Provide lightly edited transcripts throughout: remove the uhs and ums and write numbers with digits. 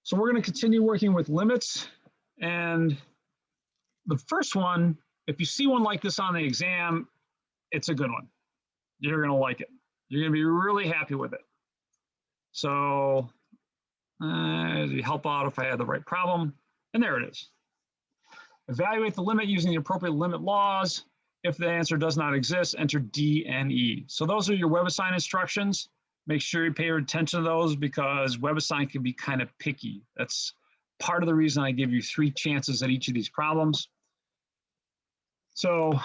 So we're going to continue working with limits. And the first one, if you see one like this on the exam, it's a good one. You're going to like it. You're going to be really happy with it. So help out if I had the right problem. And there it is. Evaluate the limit using the appropriate limit laws. If the answer does not exist, enter D and E. So those are your WebAssign instructions. Make sure you pay attention to those because WebAssign can be kind of picky. That's part of the reason I give you 3 chances at each of these problems. So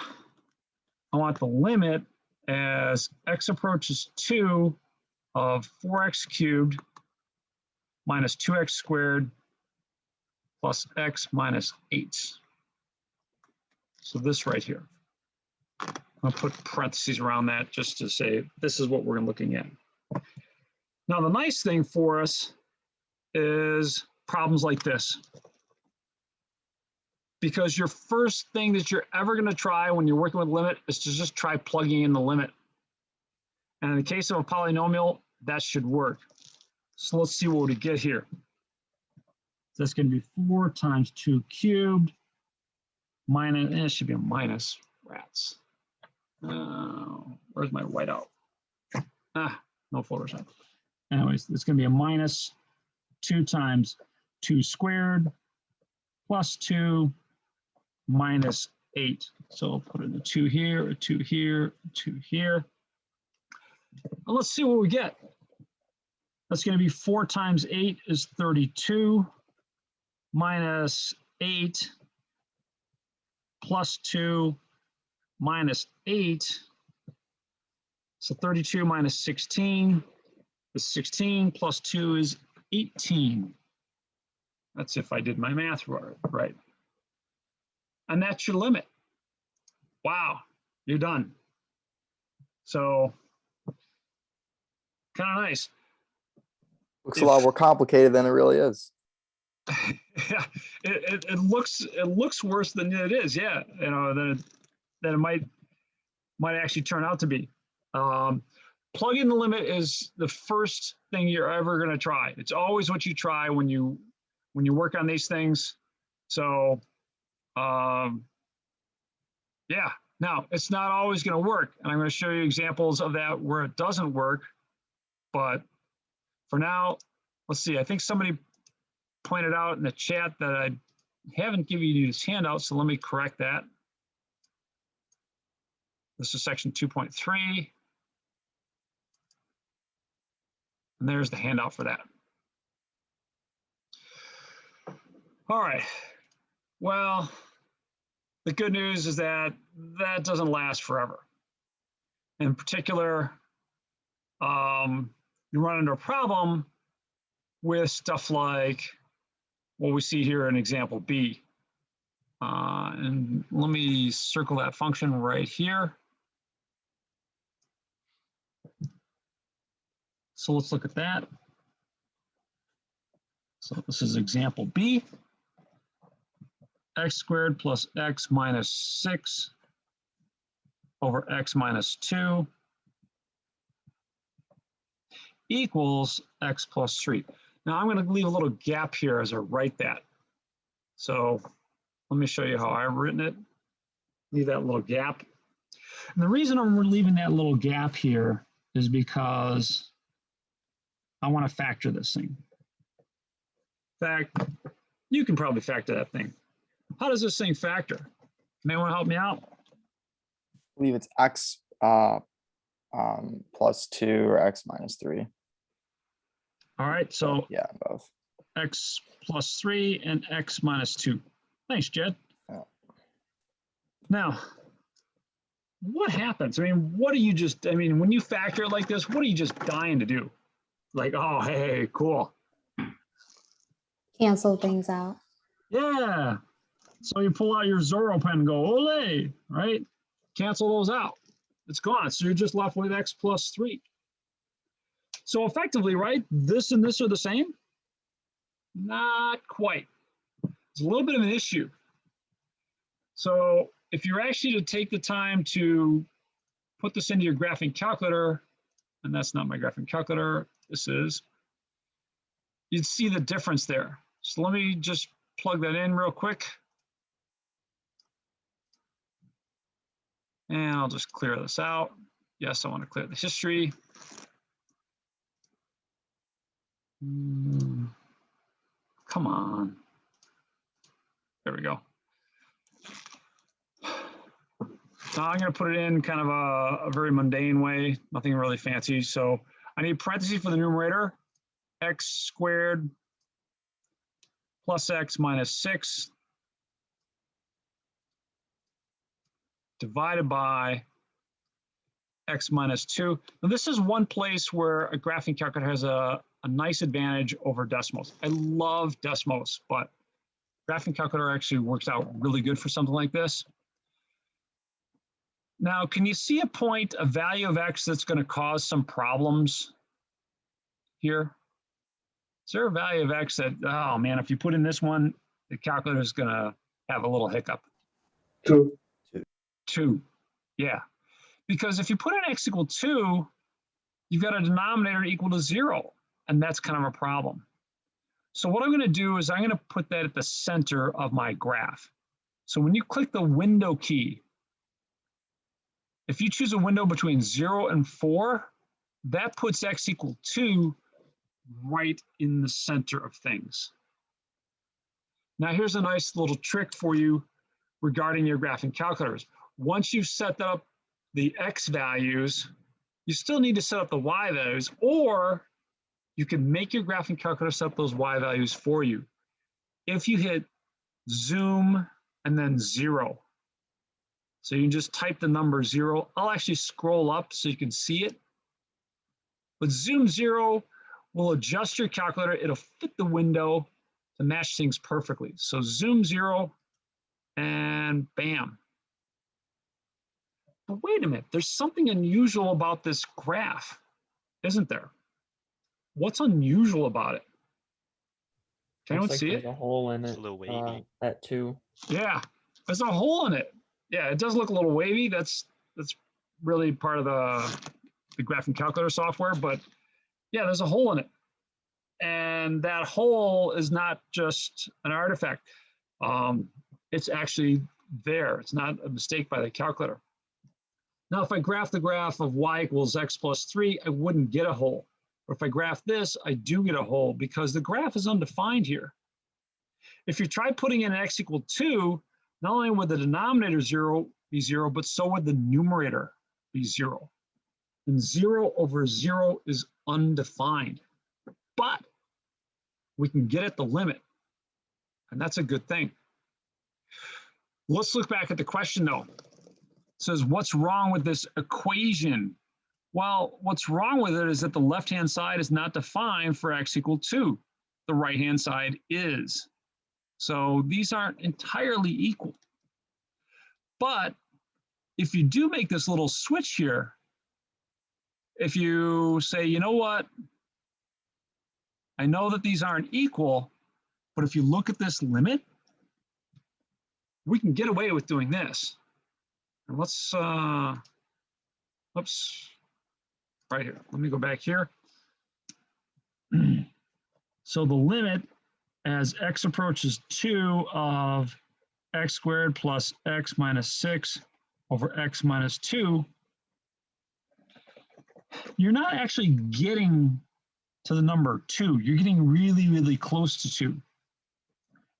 I want the limit as x approaches 2 of 4x cubed minus 2x squared plus x minus 8. So this right here. I'll put parentheses around that just to say this is what we're looking at. Now, the nice thing for us is problems like this. Because your first thing that you're ever going to try when you're working with limit is to just try plugging in the limit. And in the case of a polynomial, that should work. So let's see what we get here. So that's going to be 4 times 2 cubed minus, it should be a minus, rats. Where's my whiteout? No Photoshop. Anyways, it's going to be a minus 2 times 2 squared plus 2 minus 8. So I'll put in a 2 here, a 2 here, a 2 here. Well, let's see what we get. That's going to be 4 times 8 is 32 minus 8 plus 2 minus 8. So 32 minus 16 is 16 plus 2 is 18. That's if I did my math right. And that's your limit. Wow, you're done. So kind of nice. Looks a lot more complicated than it really is. Yeah, it looks worse than it is. Yeah, you know, than it might actually turn out to be. Plug-in the limit is the first thing you're ever going to try. It's always what you try when you work on these things. So, yeah. Now it's not always going to work, and I'm going to show you examples of that where it doesn't work. But for now, let's see. I think somebody pointed out in the chat that I haven't given you this handout, so let me correct that. This is section 2.3. And there's the handout for that. All right. Well, the good news is that that doesn't last forever. In particular, you run into a problem with stuff like what we see here in example B. And let me circle that function right here. So let's look at that. So this is example B. X squared plus x minus 6 over x minus 2 equals x plus 3. Now I'm going to leave a little gap here as I write that. So let me show you how I've written it. Leave that little gap. And the reason I'm leaving that little gap here is because I want to factor this thing. In fact, you can probably factor that thing. How does this thing factor? Can anyone help me out? I believe it's x plus 2 or x minus 3. All right, so yeah, both. X plus 3 and x minus 2. Thanks, Jed. Yeah. Now, what happens? I mean, what do you just, I mean, when you factor it like this, what are you just dying to do? Like, oh, hey, cool. Cancel things out. Yeah. So you pull out your Zorro pen and go, ole, right? Cancel those out. It's gone. So you're just left with x plus 3. So effectively, right, this and this are the same? Not quite. It's a little bit of an issue. So if you're actually to take the time to put this into your graphing calculator, and that's not my graphing calculator, this is, you'd see the difference there. So let me just plug that in real quick. And I'll just clear this out. Yes, I want to clear the history. Come on. There we go. Now I'm going to put it in kind of a very mundane way, nothing really fancy. So I need parentheses for the numerator, x squared plus x minus 6 divided by x minus 2. Now this is one place where a graphing calculator has a nice advantage over Desmos. I love Desmos, but graphing calculator actually works out really good for something like this. Now, can you see a point, a value of x that's going to cause some problems here? Is there a value of x that, oh man, if you put in this one, the calculator is going to have a little hiccup? 2. 2, yeah. Because if you put in x equal 2, you've got a denominator equal to 0, and that's kind of a problem. So what I'm going to do is I'm going to put that at the center of my graph. So when you click the window key, if you choose a window between 0 and 4, that puts x equal 2 right in the center of things. Now here's a nice little trick for you regarding your graphing calculators. Once you've set up the x values, you still need to set up the y values, or you can make your graphing calculator set up those y values for you. If you hit zoom and then 0, so you can just type the number 0. I'll actually scroll up so you can see it. But zoom 0 will adjust your calculator. It'll fit the window to match things perfectly. So zoom 0 and bam. But wait a minute, there's something unusual about this graph, isn't there? What's unusual about it? Can anyone see it? There's a hole in It's it. a little wavy. That too. Yeah, there's a hole in it. Yeah, it does look a little wavy. That's really part of the graphing calculator software, but yeah, there's a hole in it. And that hole is not just an artifact. It's actually there. It's not a mistake by the calculator. Now, if I graph the graph of y equals x plus 3, I wouldn't get a hole. But if I graph this, I do get a hole because the graph is undefined here. If you try putting in x equal 2, not only would the denominator be 0, but so would the numerator be 0. And 0 over 0 is undefined. But we can get at the limit, and that's a good thing. Let's look back at the question, though. It says, what's wrong with this equation? Well, what's wrong with it is that the left-hand side is not defined for x equal 2. The right-hand side is. So these aren't entirely equal. But if you do make this little switch here, if you say, you know what, I know that these aren't equal, but if you look at this limit, we can get away with doing this. And let's, oops, right here. Let me go back here. So the limit as x approaches 2 of x squared plus x minus 6 over x minus 2, you're not actually getting to the number 2. You're getting really, really close to 2.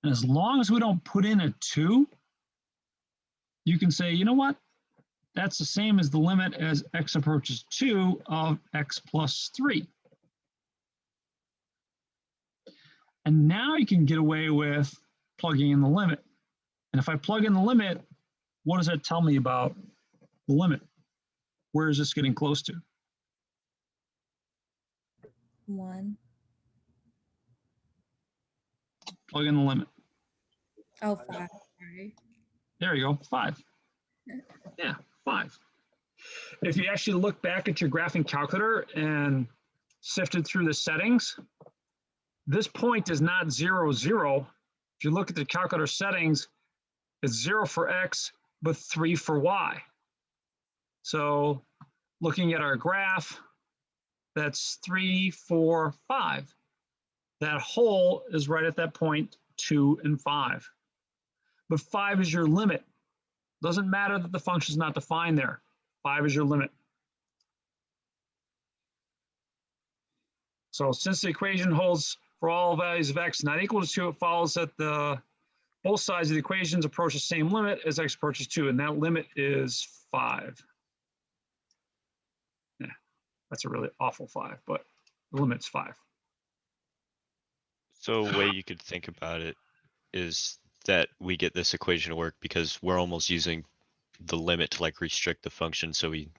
And as long as we don't put in a 2, you can say, you know what? That's the same as the limit as x approaches 2 of x plus 3. And now you can get away with plugging in the limit. And if I plug in the limit, what does that tell me about the limit? Where is this getting close to? 1. Plug in the limit. Oh, 5. Sorry. There you go, 5. Yeah, 5. If you actually look back at your graphing calculator and sifted through the settings, this point is not 0, 0. If you look at the calculator settings, it's 0 for x, but 3 for y. So looking at our graph, that's 3, 4, 5. that hole is right at that point 2 and 5. But 5 is your limit. Doesn't matter that the function is not defined there. 5 is your limit. So since the equation holds for all values of x not equal to 2, it follows that both sides of the equations approach the same limit as x approaches 2, and that limit is 5. Yeah, that's a really awful 5, but the limit's 5. So a way you could think about it is that we get this equation to work because we're almost using the limit to like restrict the function, so we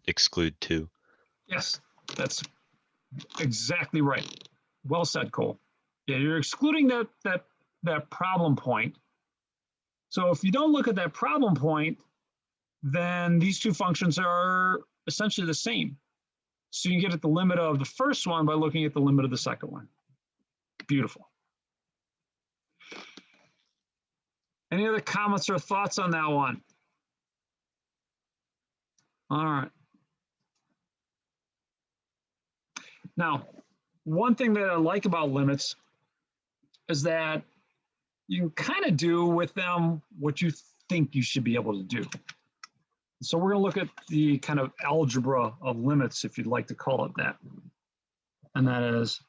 exclude 2. Yes, that's exactly right. Well said, Cole. Yeah, you're excluding that problem point. So if you don't look at that problem point, then these two functions are essentially the same. So you can get at the limit of the first one by looking at the limit of the second one. Beautiful. Any other comments or thoughts on that one? All right. Now, one thing that I like about limits is that you can kind of do with them what you think you should be able to do. So we're going to look at the kind of algebra of limits, if you'd like to call it that. And that is,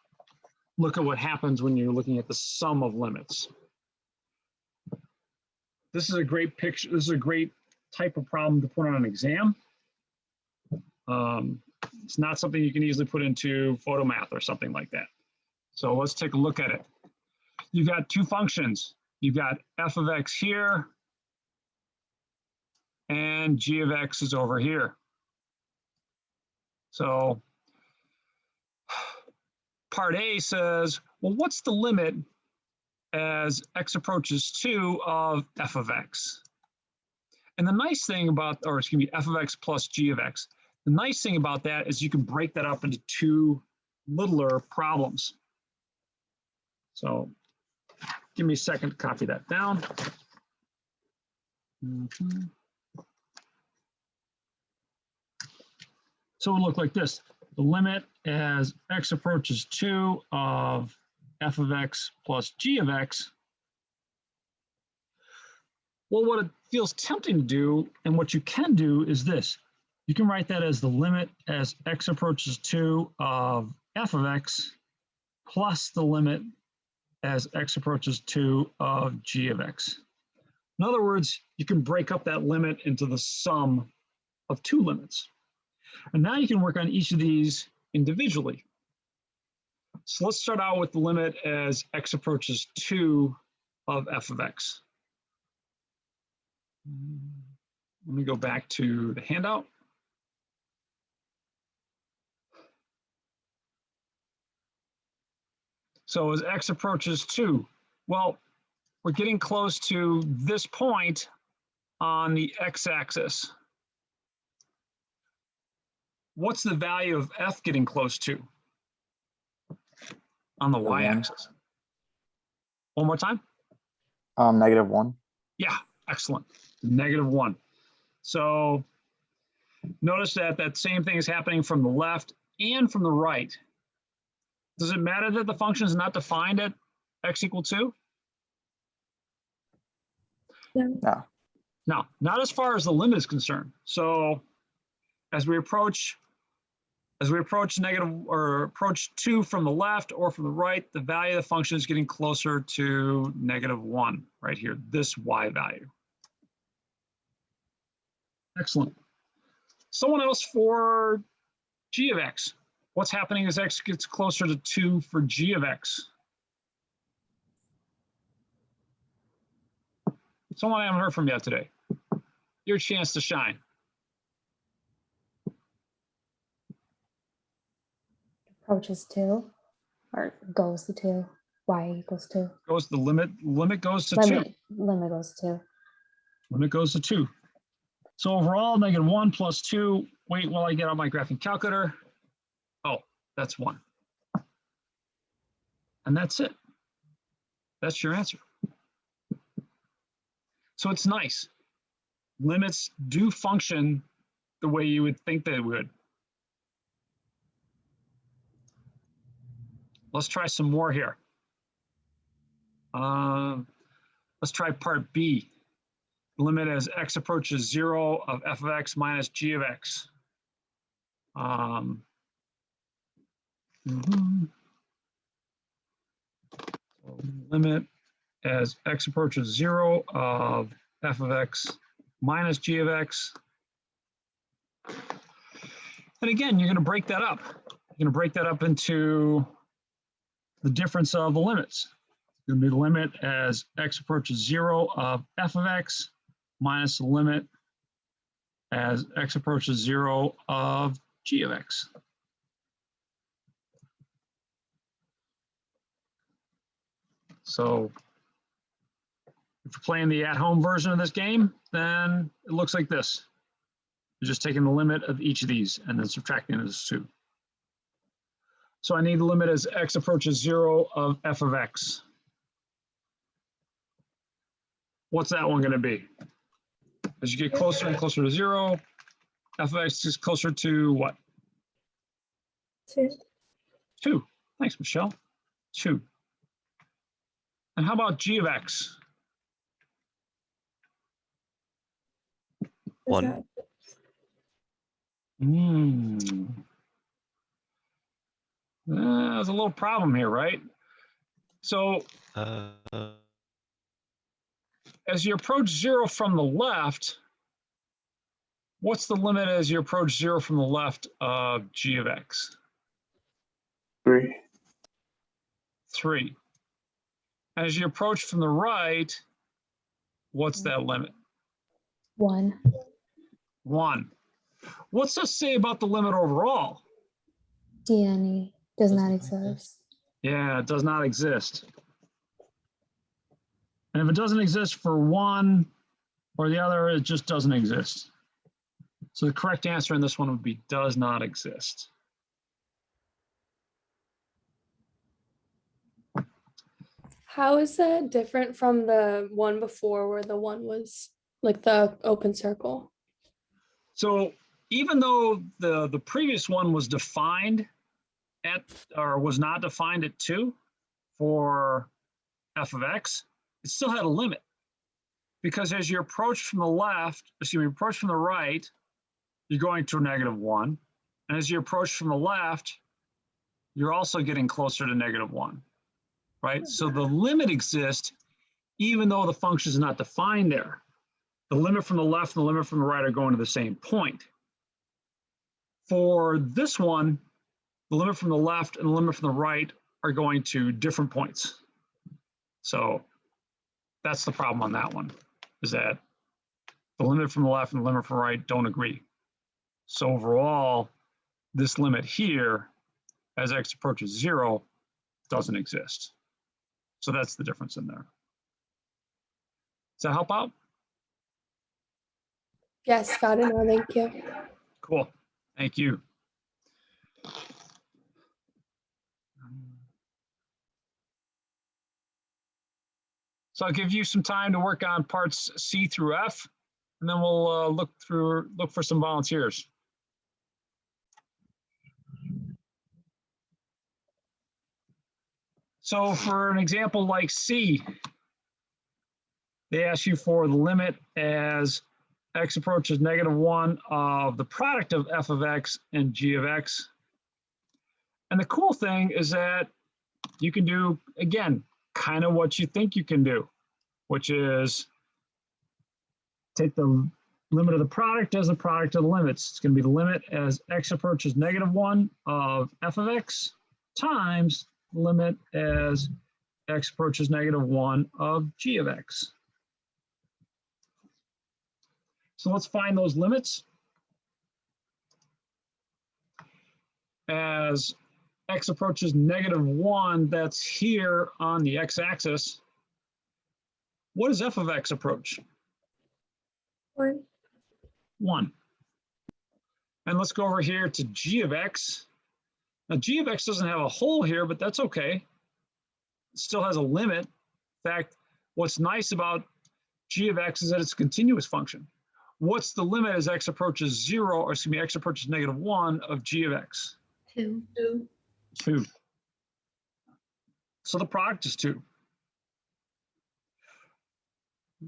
look at what happens when you're looking at the sum of limits. This is a great picture. This is a great type of problem to put on an exam. It's not something you can easily put into photomath or something like that. So let's take a look at it. You've got two functions. You've got f of x here, and g of x is over here. So part A says, well, what's the limit as x approaches 2 of f of x? And the nice thing about, or excuse me, f of x plus g of x, the nice thing about that is you can break that up into two littler problems. So give me a second to copy that down. So it would look like this. The limit as x approaches 2 of f of x plus g of x. Well, what it feels tempting to do, and what you can do, is this. You can write that as the limit as x approaches 2 of f of x plus the limit as x approaches 2 of g of x. In other words, you can break up that limit into the sum of two limits. And now you can work on each of these individually. So let's start out with the limit as x approaches 2 of f of x. Let me go back to the handout. So as x approaches 2, well, we're getting close to this point on the x-axis. What's the value of f getting close to on the y-axis? One more time. -1. Yeah, excellent. -1. So notice that that same thing is happening from the left and from the right. Does it matter that the function is not defined at x equal 2? No. No, not as far as the limit is concerned. So as we approach negative or approach 2 from the left or from the right, the value of the function is getting closer to -1 right here, this y value. Excellent. Someone else for g of x. What's happening as x gets closer to 2 for g of x? Someone I haven't heard from yet today. Your chance to shine. Approaches 2 or goes to 2, y equals 2. Goes the limit goes to 2. Limit goes to 2. Limit goes to 2. So overall, -1 plus 2. Wait while I get out my graphing calculator. Oh, that's 1. And that's it. That's your answer. So it's nice. Limits do function the way you would think they would. Let's try some more here. Let's try part B. Limit as x approaches 0 of f of x minus g of x. Limit as x approaches 0 of f of x minus g of x. And again, you're going to break that up. You're going to break that up into the difference of the limits. It's going to be the limit as x approaches 0 of f of x minus the limit as x approaches 0 of g of x. So if you're playing the at-home version of this game, then it looks like this. You're just taking the limit of each of these and then subtracting those two. So I need the limit as x approaches 0 of f of x. What's that one going to be? As you get closer and closer to 0, f of x is closer to what? 2. 2. Thanks, Michelle. 2. And how about g of x? 1. There's a little problem here, right? So as you approach 0 from the left, what's the limit as you approach 0 from the left of g of x? 3. 3. As you approach from the right, what's that limit? 1. 1. What's this say about the limit overall? DNE does not exist. Yeah, it does not exist. And if it doesn't exist for one or the other, it just doesn't exist. So the correct answer in this one would be does not exist. How is that different from the one before where the one was like the open circle? So even though the previous one was defined at, or was not defined at 2 for f of x, it still had a limit. Because as you approach from the left, excuse me, approach from the right, you're going to -1. And as you approach from the left, you're also getting closer to -1, right? So the limit exists even though the function is not defined there. The limit from the left and the limit from the right are going to the same point. For this one, the limit from the left and the limit from the right are going to different points. So that's the problem on that one, is that the limit from the left and the limit from the right don't agree. So overall, this limit here, as x approaches 0, doesn't exist. So that's the difference in there. Does that help out? Yes, got it. No, thank you. Cool. Thank you. So I'll give you some time to work on parts C through F, and then we'll look for some volunteers. So for an example like C, they ask you for the limit as x approaches -1 of the product of f of x and g of x. And the cool thing is that you can do, again, kind of what you think you can do, which is take the limit of the product as the product of the limits. It's going to be the limit as x approaches -1 of f of x times the limit as x approaches -1 of g of x. So let's find those limits. As x approaches -1, that's here on the x-axis. What does f of x approach? 1. 1. And let's go over here to g of x. Now g of x doesn't have a hole here, but that's okay. It still has a limit. In fact, what's nice about g of x is that it's a continuous function. What's the limit as x approaches 0, or excuse me, x approaches -1 of g of x? 2. 2. So the product is 2.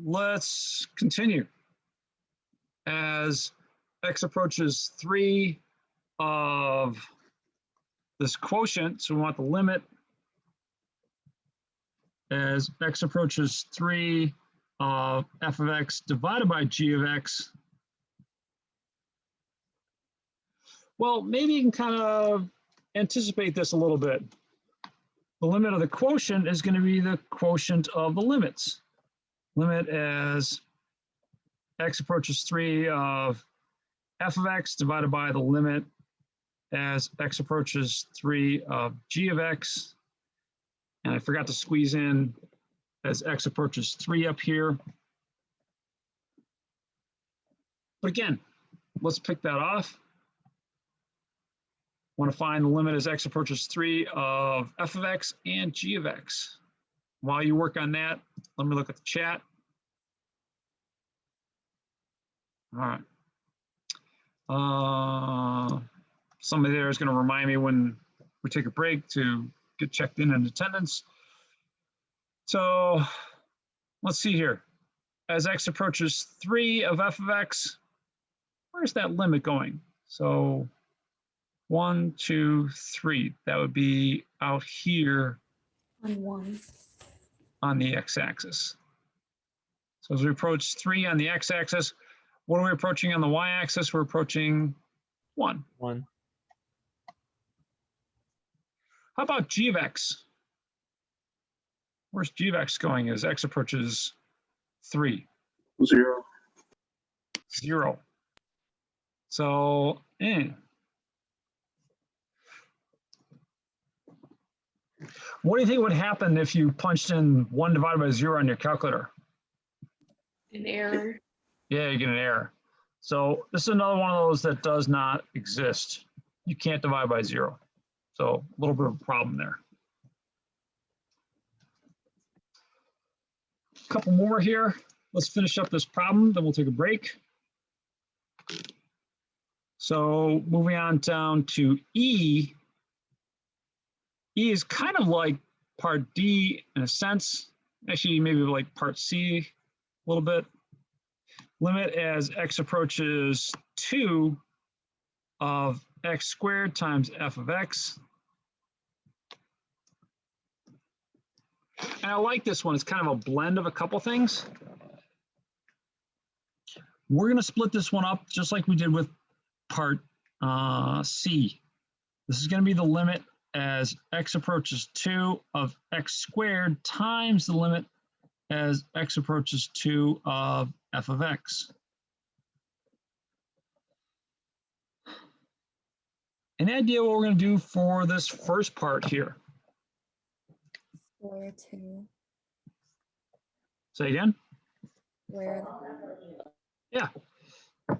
Let's continue. As x approaches 3 of this quotient, so we want the limit as x approaches 3 of f of x divided by g of x. Well, maybe you can kind of anticipate this a little bit. The limit of the quotient is going to be the quotient of the limits. Limit as x approaches 3 of f of x divided by the limit as x approaches 3 of g of x. And I forgot to squeeze in as x approaches 3 up here. But again, let's pick that off. Want to find the limit as x approaches 3 of f of x and g of x. While you work on that, let me look at the chat. All right. Somebody there is going to remind me when we take a break to get checked in attendance. So let's see here. As x approaches 3 of f of x, where's that limit going? So 1, 2, 3. That would be out here On 1. on the x-axis. So as we approach 3 on the x-axis, what are we approaching on the y-axis? We're approaching 1. 1. How about g of x? Where's g of x going as x approaches 3? 0. 0. So, What do you think would happen if you punched in 1 divided by 0 on your calculator? An error. Yeah, you get an error. So this is another one of those that does not exist. You can't divide by 0. So a little bit of a problem there. A couple more here. Let's finish up this problem, then we'll take a break. So moving on down to E. E is kind of like part D in a sense. Actually, maybe like part C a little bit. Limit as x approaches 2 of x squared times f of x. And I like this one. It's kind of a blend of a couple things. We're going to split this one up just like we did with part C. This is going to be the limit as x approaches 2 of x squared times the limit as x approaches 2 of f of x. Any idea what we're going to do for this first part here? Square 2. Say again? Where? Yeah.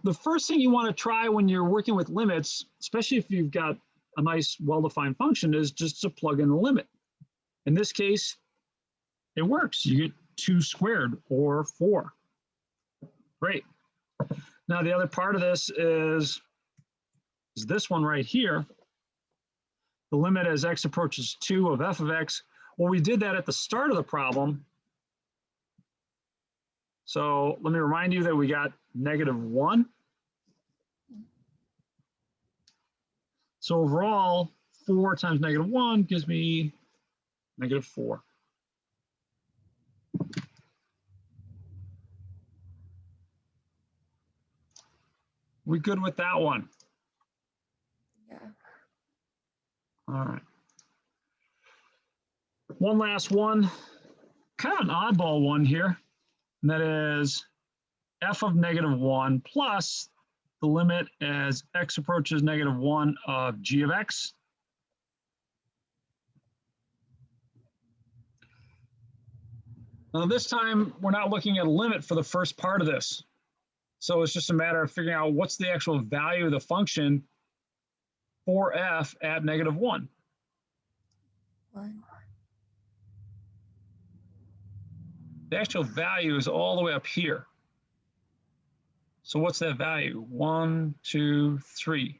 The first thing you want to try when you're working with limits, especially if you've got a nice well-defined function, is just to plug in the limit. In this case, it works. You get 2 squared or 4. Great. Now the other part of this is this one right here. The limit as x approaches 2 of f of x. Well, we did that at the start of the problem. So let me remind you that we got -1. So overall, 4 times -1 gives me -4. We good with that one? Yeah. All right. One last one, kind of an oddball one here, and that is f of -1 plus the limit as x approaches -1 of g of x. Now this time, we're not looking at a limit for the first part of this. So it's just a matter of figuring out what's the actual value of the function for f at -1. 1. The actual value is all the way up here. So what's that value? 1, 2, 3.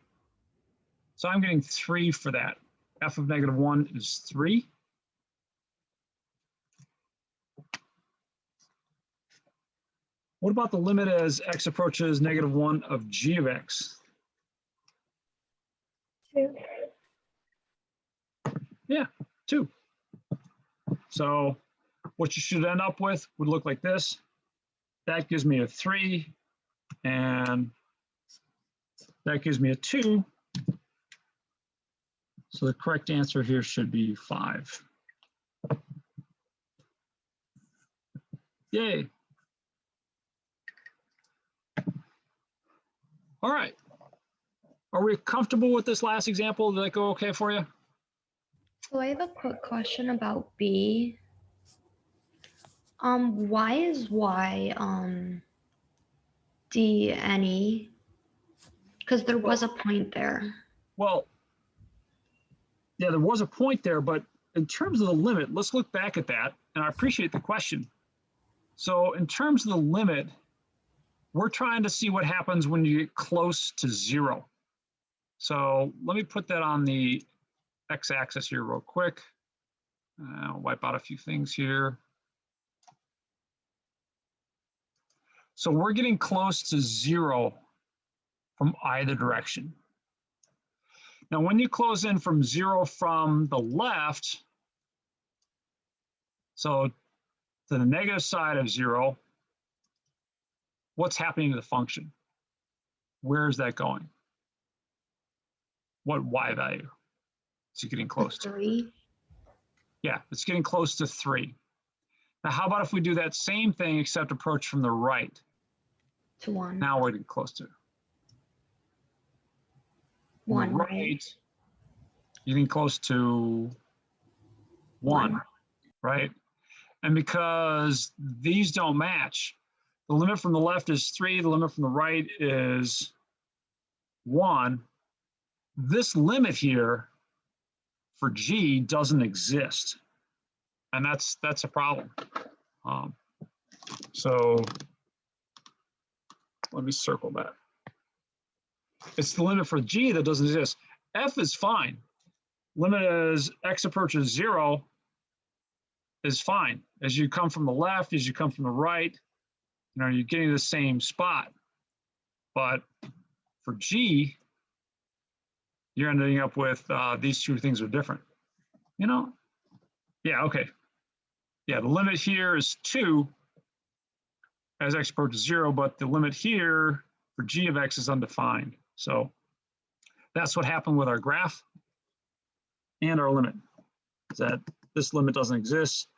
So I'm getting 3 for that. F of -1 is 3. What about the limit as x approaches -1 of g of x? 2. Yeah, 2. So what you should end up with would look like this. That gives me a 3, and that gives me a 2. So the correct answer here should be 5. Yay. All right. Are we comfortable with this last example? Did that go okay for you? So I have a quick question about B. Why is Y D any? Because there was a point there. Well, yeah, there was a point there, but in terms of the limit, let's look back at that. And I appreciate the question. So in terms of the limit, we're trying to see what happens when you get close to 0. So let me put that on the x-axis here real quick. I'll wipe out a few things here. So we're getting close to 0 from either direction. Now, when you close in from 0 from the left, so to the negative side of 0, what's happening to the function? Where is that going? What y value is it getting close to? 3. Yeah, it's getting close to 3. Now, how about if we do that same thing except approach from the right? To 1. Now we're getting close to 1, right. right? You're getting close to 1, right? And because these don't match, the limit from the left is 3, the limit from the right is 1. This limit here for G doesn't exist. And that's a problem. So let me circle that. It's the limit for G that doesn't exist. F is fine. Limit as x approaches 0 is fine. As you come from the left, as you come from the right, you know, you're getting the same spot. But for G, you're ending up with these two things are different. You know? Yeah, okay. Yeah, the limit here is 2 as x approaches 0, but the limit here for g of x is undefined. So that's what happened with our graph and our limit, is that this limit doesn't exist.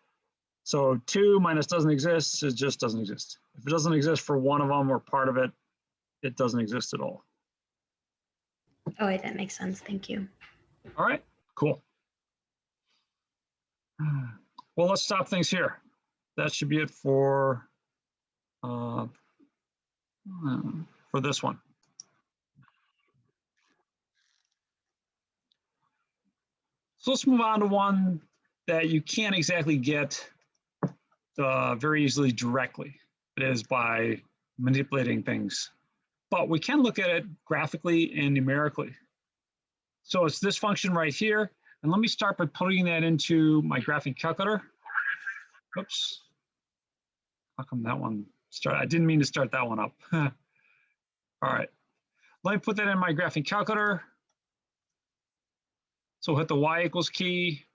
So 2 minus doesn't exist, it just doesn't exist. If it doesn't exist for one of them or part of it, it doesn't exist at all. Oh, wait, that makes sense. Thank you. All right, cool. Well, let's stop things here. That should be it for this one. So let's move on to one that you can't exactly get very easily directly. It is by manipulating things. But we can look at it graphically and numerically. So it's this function right here. And let me start by putting that into my graphing calculator. Oops. How come that one started? I didn't mean to start that one up. All right. Let me put that in my graphing calculator. So we'll hit the y equals key,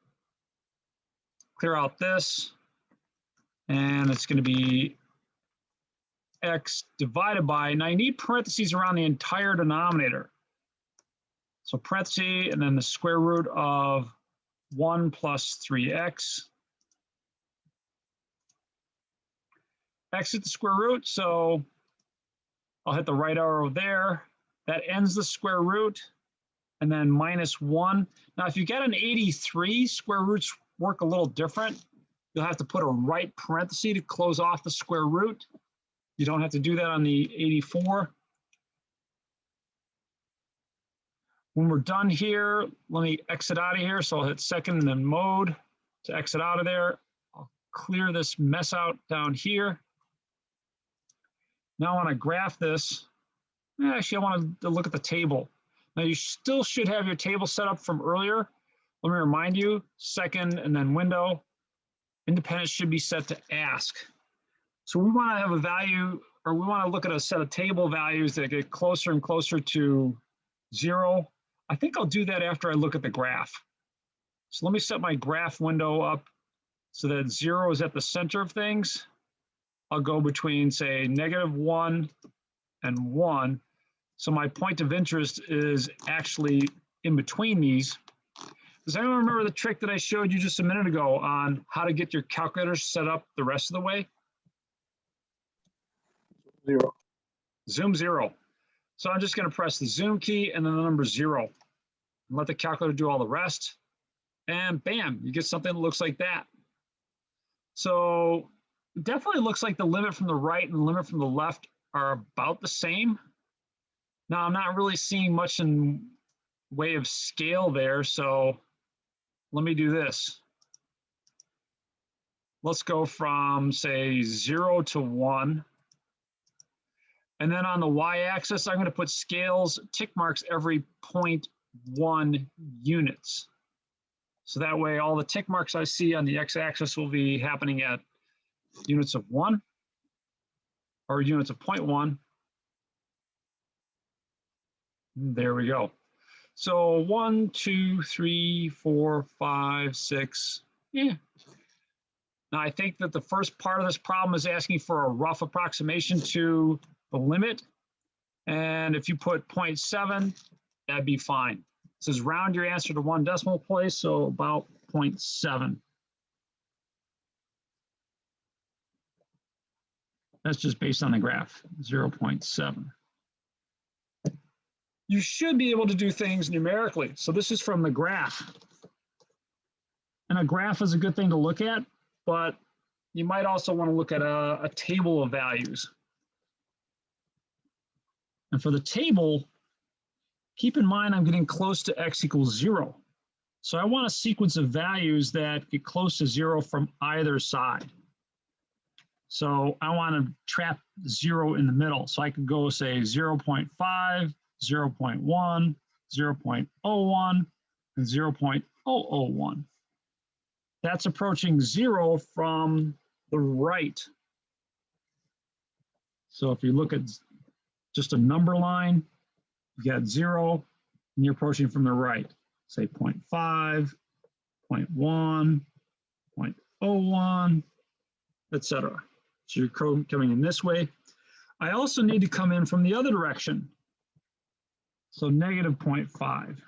clear out this, and it's going to be x divided by, now I need parentheses around the entire denominator. So parentheses, and then the square root of 1 plus 3x. X at the square root, so I'll hit the right arrow there. That ends the square root, and then minus 1. Now, if you get an 83, square roots work a little different. You'll have to put a right parenthesis to close off the square root. You don't have to do that on the 84. When we're done here, let me exit out of here. So I'll hit second and then mode to exit out of there. I'll clear this mess out down here. Now I want to graph this. Actually, I want to look at the table. Now you still should have your table set up from earlier. Let me remind you, second and then window. Independent should be set to ask. So we want to have a value or we want to look at a set of table values that get closer and closer to 0, I think I'll do that after I look at the graph. So let me set my graph window up so that 0 is at the center of things. I'll go between, say, -1 and 1. So my point of interest is actually in between these. Does anyone remember the trick that I showed you just a minute ago on how to get your calculator set up the rest of the way? 0. Zoom 0. So I'm just going to press the zoom key and then the number 0. And let the calculator do all the rest. And bam, you get something that looks like that. So it definitely looks like the limit from the right and the limit from the left are about the same. Now, I'm not really seeing much in way of scale there, so let me do this. Let's go from, say, 0 to 1. And then on the y-axis, I'm going to put scales, tick marks every 0.1 units. So that way, all the tick marks I see on the x-axis will be happening at units of 1 or units of 0.1. There we go. So 1, 2, 3, 4, 5, 6. Yeah. Now I think that the first part of this problem is asking for a rough approximation to the limit. And if you put 0.7, that'd be fine. It says round your answer to 1 decimal place, so about 0.7. That's just based on the graph, 0.7. You should be able to do things numerically. So this is from the graph. And a graph is a good thing to look at, but you might also want to look at a table of values. And for the table, keep in mind I'm getting close to x equals 0. So I want a sequence of values that get close to 0 from either side. So I want to trap 0 in the middle. So I could go, say, 0.5, 0.1, 0.01, and 0.001. That's approaching 0 from the right. So if you look at just a number line, you got 0, and you're approaching from the right. Say 0.5, 0.1, 0.01, etc. So you're coming in this way. I also need to come in from the other direction. So -0.5,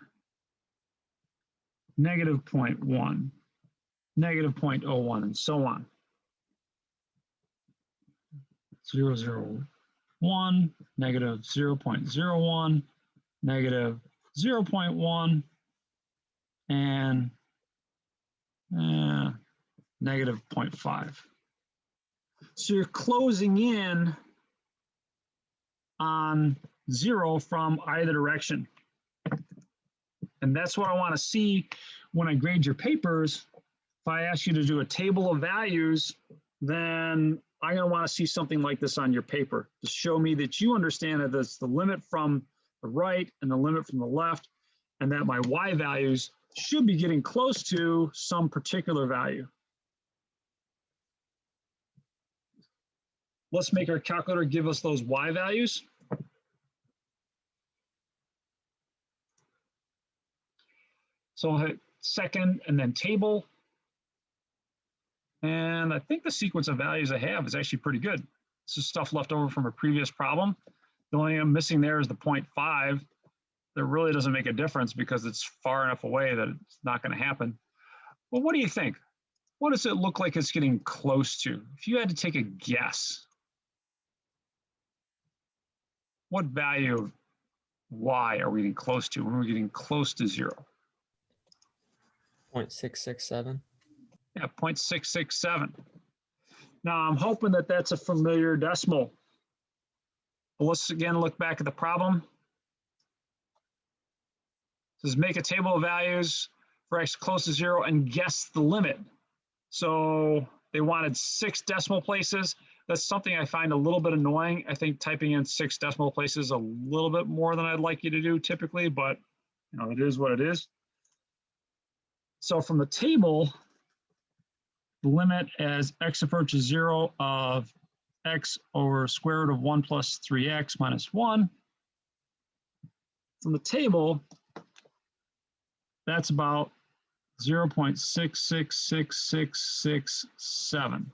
-0.1, -0.01, and so on. 0, 0, 1, -0.01, -0.1, and -0.5. So you're closing in on 0 from either direction. And that's what I want to see when I grade your papers. If I ask you to do a table of values, then I'm going to want to see something like this on your paper to show me that you understand that that's the limit from the right and the limit from the left, and that my y values should be getting close to some particular value. Let's make our calculator give us those y values. So I'll hit second and then table. And I think the sequence of values I have is actually pretty good. This is stuff left over from a previous problem. The only thing I'm missing there is the 0.5. That really doesn't make a difference because it's far enough away that it's not going to happen. Well, what do you think? What does it look like it's getting close to? If you had to take a guess, what value of y are we getting close to when we're getting close to 0? 0.667. Yeah, 0.667. Now I'm hoping that that's a familiar decimal. But let's again look back at the problem. It says make a table of values for x close to 0 and guess the limit. So they wanted 6 decimal places. That's something I find a little bit annoying. I think typing in 6 decimal places is a little bit more than I'd like you to do typically, but you know, it is what it is. So from the table, the limit as x approaches 0 of x over square root of 1 plus 3x minus 1. From the table, that's about 0.666667.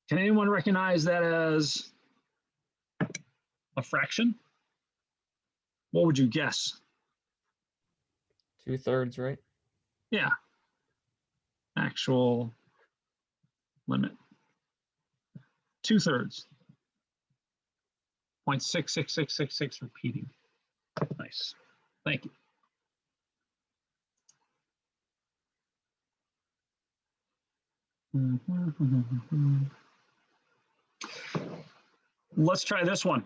Can anyone recognize that as a fraction? What would you guess? 2/3, right? Yeah. Actual limit. 2/3. 0.66666 repeating. Nice. Thank you. Let's try this one.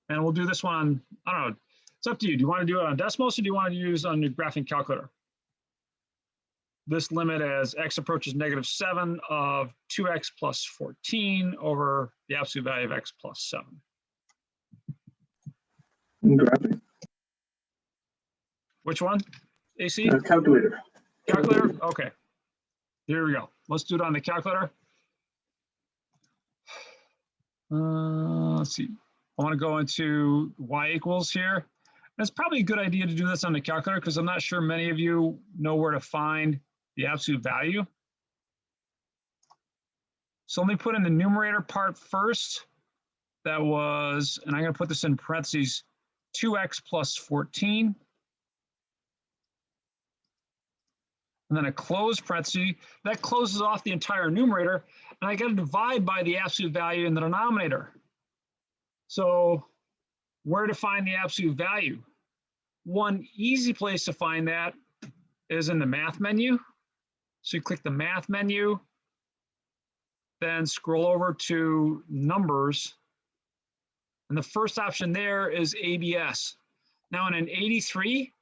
And we'll do this one, I don't know. It's up to you. Do you want to do it on decimals or do you want to use on your graphing calculator? This limit as x approaches -7 of 2x plus 14 over the absolute value of x plus 7. Graphic. Which one? AC? Calculator. Calculator? Okay. Here we go. Let's do it on the calculator. Let's see. I want to go into y equals here. It's probably a good idea to do this on the calculator because I'm not sure many of you know where to find the absolute value. So let me put in the numerator part first. That was, and I'm going to put this in parentheses, 2x plus 14. And then a closed parenthesis. That closes off the entire numerator. And I got to divide by the absolute value in the denominator. So where to find the absolute value? One easy place to find that is in the math menu. So you click the math menu, then scroll over to numbers. And the first option there is ABS. Now in an 83,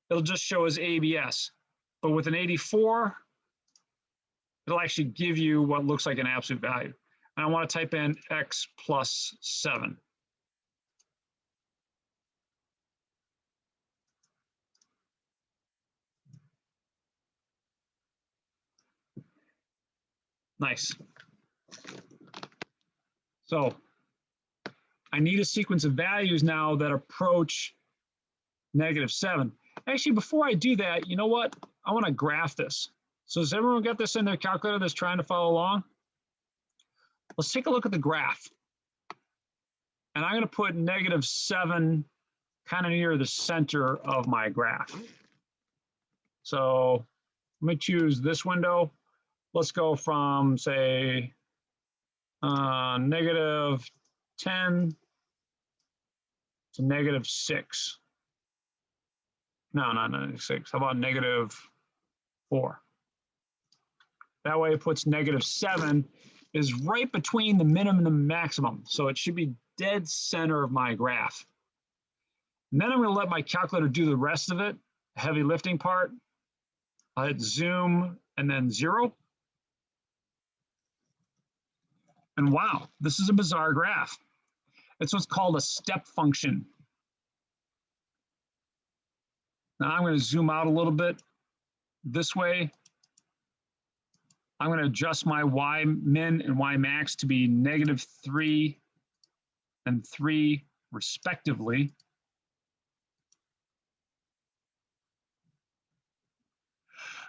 it'll just show as ABS. But with an 84, it'll actually give you what looks like an absolute value. And I want to type in x plus 7. Nice. So I need a sequence of values now that approach -7. Actually, before I do that, you know what? I want to graph this. So has everyone got this in their calculator that's trying to follow along? Let's take a look at the graph. And I'm going to put -7 kind of near the center of my graph. So let me choose this window. Let's go from, say, -10 to -6. No, not -6. How about -4? That way it puts -7 is right between the minimum and the maximum. So it should be dead center of my graph. And then I'm going to let my calculator do the rest of it, the heavy lifting part. I'll hit zoom and then 0. And wow, this is a bizarre graph. It's what's called a step function. Now I'm going to zoom out a little bit this way. I'm going to adjust my y min and y max to be -3 and 3 respectively.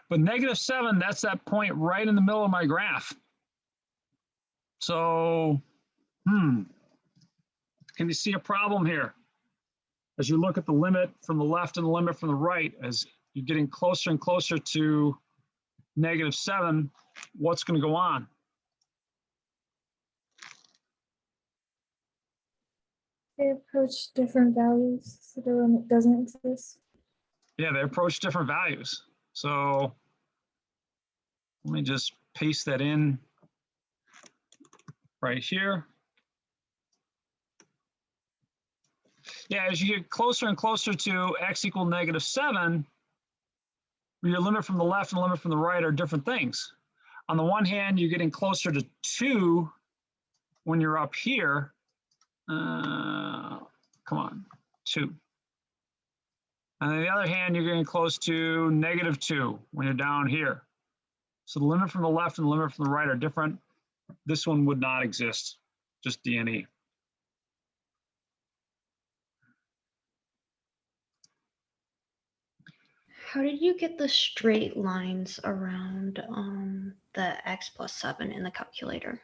But -7, that's that point right in the middle of my graph. So, can you see a problem here? As you look at the limit from the left and the limit from the right, as you're getting closer and closer to -7, what's going to go on? They approach different values, so the limit doesn't exist. Yeah, they approach different values. So let me just paste that in right here. Yeah, as you get closer and closer to x equal -7, your limit from the left and the limit from the right are different things. On the one hand, you're getting closer to 2 when you're up here. Come on, 2. And on the other hand, you're getting close to -2 when you're down here. So the limit from the left and the limit from the right are different. This one would not exist, just DNE. How did you get the straight lines around the x plus 7 in the calculator?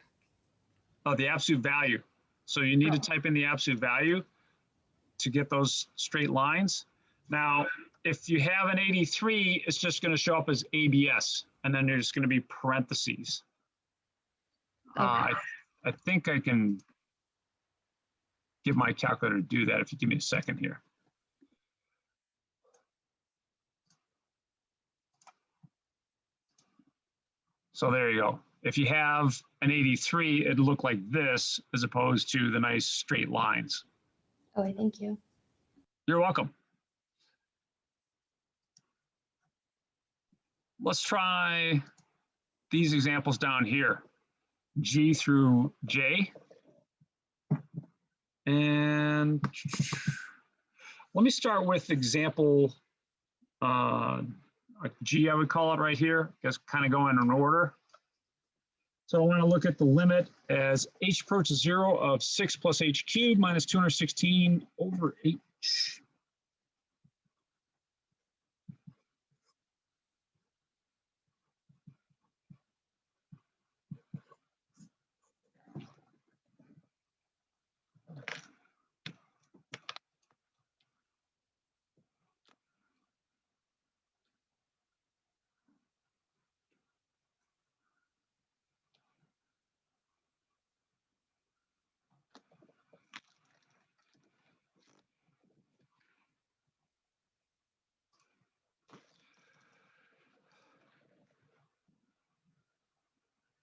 Oh, the absolute value. So you need to Oh. type in the absolute value to get those straight lines. Now, if you have an 83, it's just going to show up as ABS, and then there's going to be parentheses. Okay. I think I can get my calculator to do that if you give me a second here. So there you go. If you have an 83, it'd look like this as opposed to the nice straight lines. Oh, thank you. You're welcome. Let's try these examples down here, G through J. And let me start with example G, I would call it right here, just kind of going in order. So I want to look at the limit as h approaches 0 of 6 plus h cubed minus 216 over h.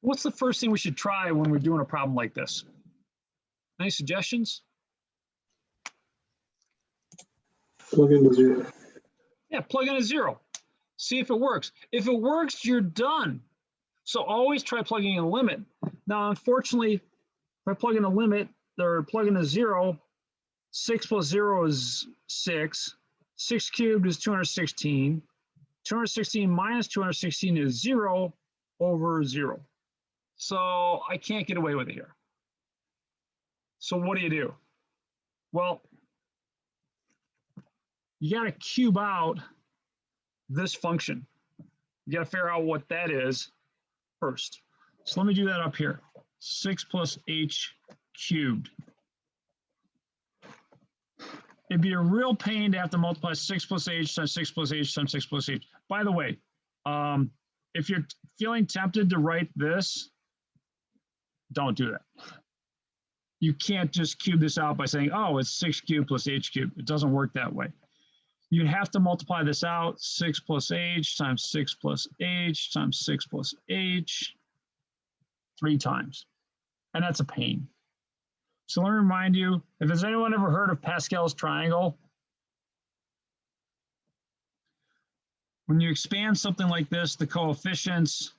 What's the first thing we should try when we're doing a problem like this? Any suggestions? Plug in the 0. Yeah, plug in a 0. See if it works. If it works, you're done. So always try plugging in a limit. Now, unfortunately, if I plug in a limit or plug in a 0, 6 plus 0 is 6. 6 cubed is 216. 216 minus 216 is 0 over 0. So I can't get away with it here. So what do? Well, you got to cube out this function. You got to figure out what that is first. So let me do that up here. 6 plus h cubed. It'd be a real pain to have to multiply 6 plus h times 6 plus h times 6 plus h. By the way, if you're feeling tempted to write this, don't do that. You can't just cube this out by saying, oh, it's 6 cubed plus h cubed. It doesn't work that way. You'd have to multiply this out, 6 plus h times 6 plus h times 6 plus h 3 times. And that's a pain. So let me remind you, if has anyone ever heard of Pascal's triangle? When you expand something like this, the coefficients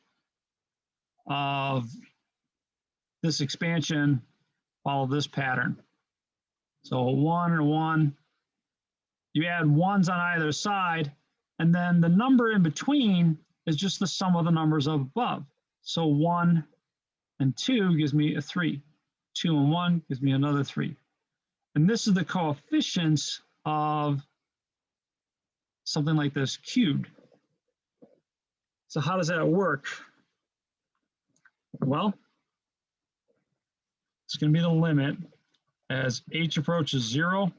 of this expansion follow this pattern. So a 1 and a 1. You add 1s on either side, and then the number in between is just the sum of the numbers up above. So 1 and 2 gives me a 3. 2 and 1 gives me another 3. And this is the coefficients of something like this cubed. So how does that work? Well, it's going to be the limit as h approaches 0.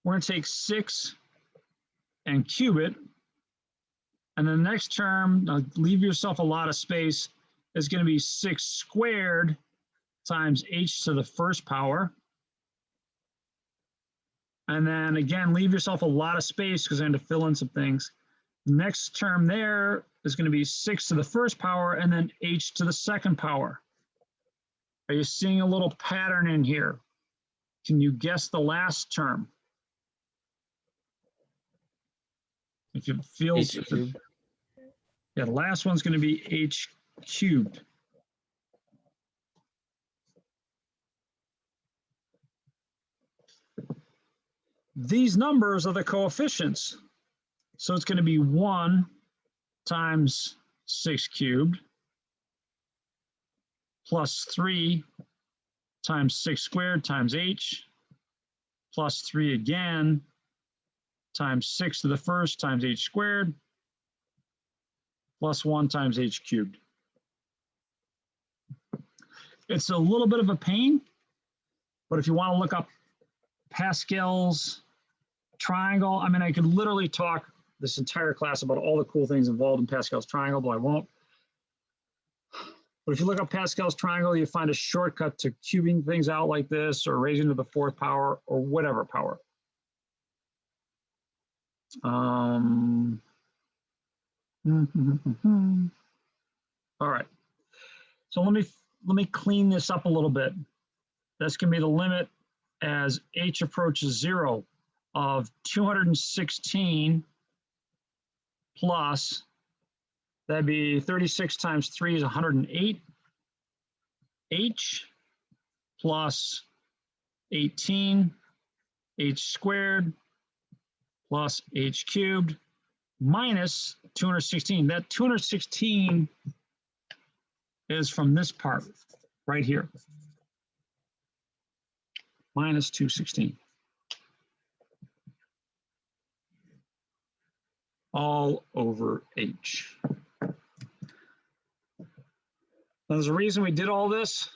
We're going to take 6 and cube it. And the next term, now leave yourself a lot of space, is going to be 6 squared times h to the first power. And then again, leave yourself a lot of space because I'm going to fill in some things. Next term there is going to be 6 to the first power and then h to the second power. Are you seeing a little pattern in here? Can you guess the last term? If it feels, yeah, the last one's going to be h cubed. These numbers are the coefficients. So it's going to be 1 times 6 cubed plus 3 times 6 squared times h plus 3 again times 6 to the first times h squared plus 1 times h cubed. It's a little bit of a pain, but if you want to look up Pascal's triangle, I mean, I could literally talk this entire class about all the cool things involved in Pascal's triangle, but I won't. But if you look up Pascal's triangle, you find a shortcut to cubing things out like this, or raising to the 4th power, or whatever power. All right. So let me clean this up a little bit. That's going to be the limit as h approaches 0 of 216 plus, that'd be 36 times 3 is 108, h plus 18, h squared plus h cubed minus 216. That 216 is from this part right here, minus 216. All over h. Now, there's a reason we did all this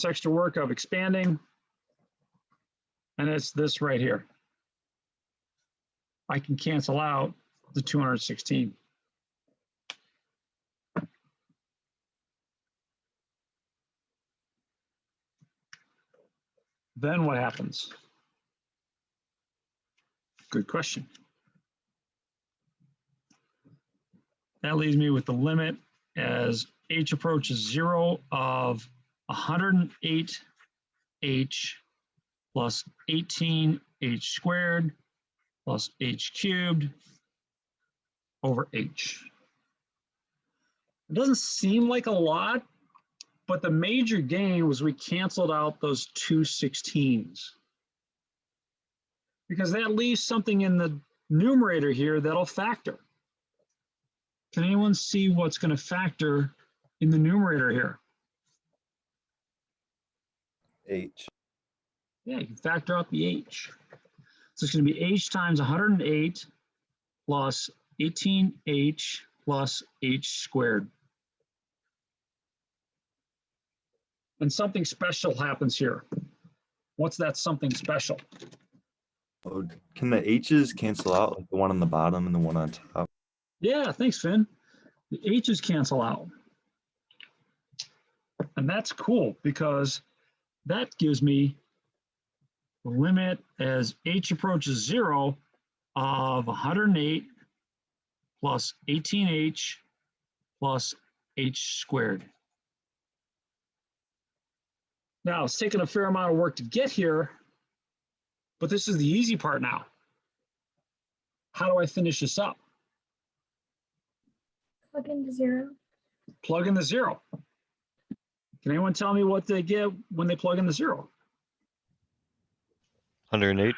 extra work of expanding, and it's this right here. I can cancel out the 216. Then what happens? Good question. That leaves me with the limit as h approaches 0 of 108h plus 18h squared plus h cubed over h. It doesn't seem like a lot, but the major gain was we canceled out those 2 16s. Because that leaves something in the numerator here that'll factor. Can anyone see what's going to factor in the numerator here? H. Yeah, you can factor out the h. So it's going to be h times 108 plus 18h plus h squared. And something special happens here. What's that something special? Oh, can the H's cancel out, like the one on the bottom and the one on top? Yeah, thanks, Finn. The h's cancel out. And that's cool because that gives me the limit as h approaches 0 of 108 plus 18h plus h squared. Now, it's taken a fair amount of work to get here, but this is the easy part now. How do I finish this up? Plug into 0. Plug in the 0. Can anyone tell me what they get when they plug in the 0? 108.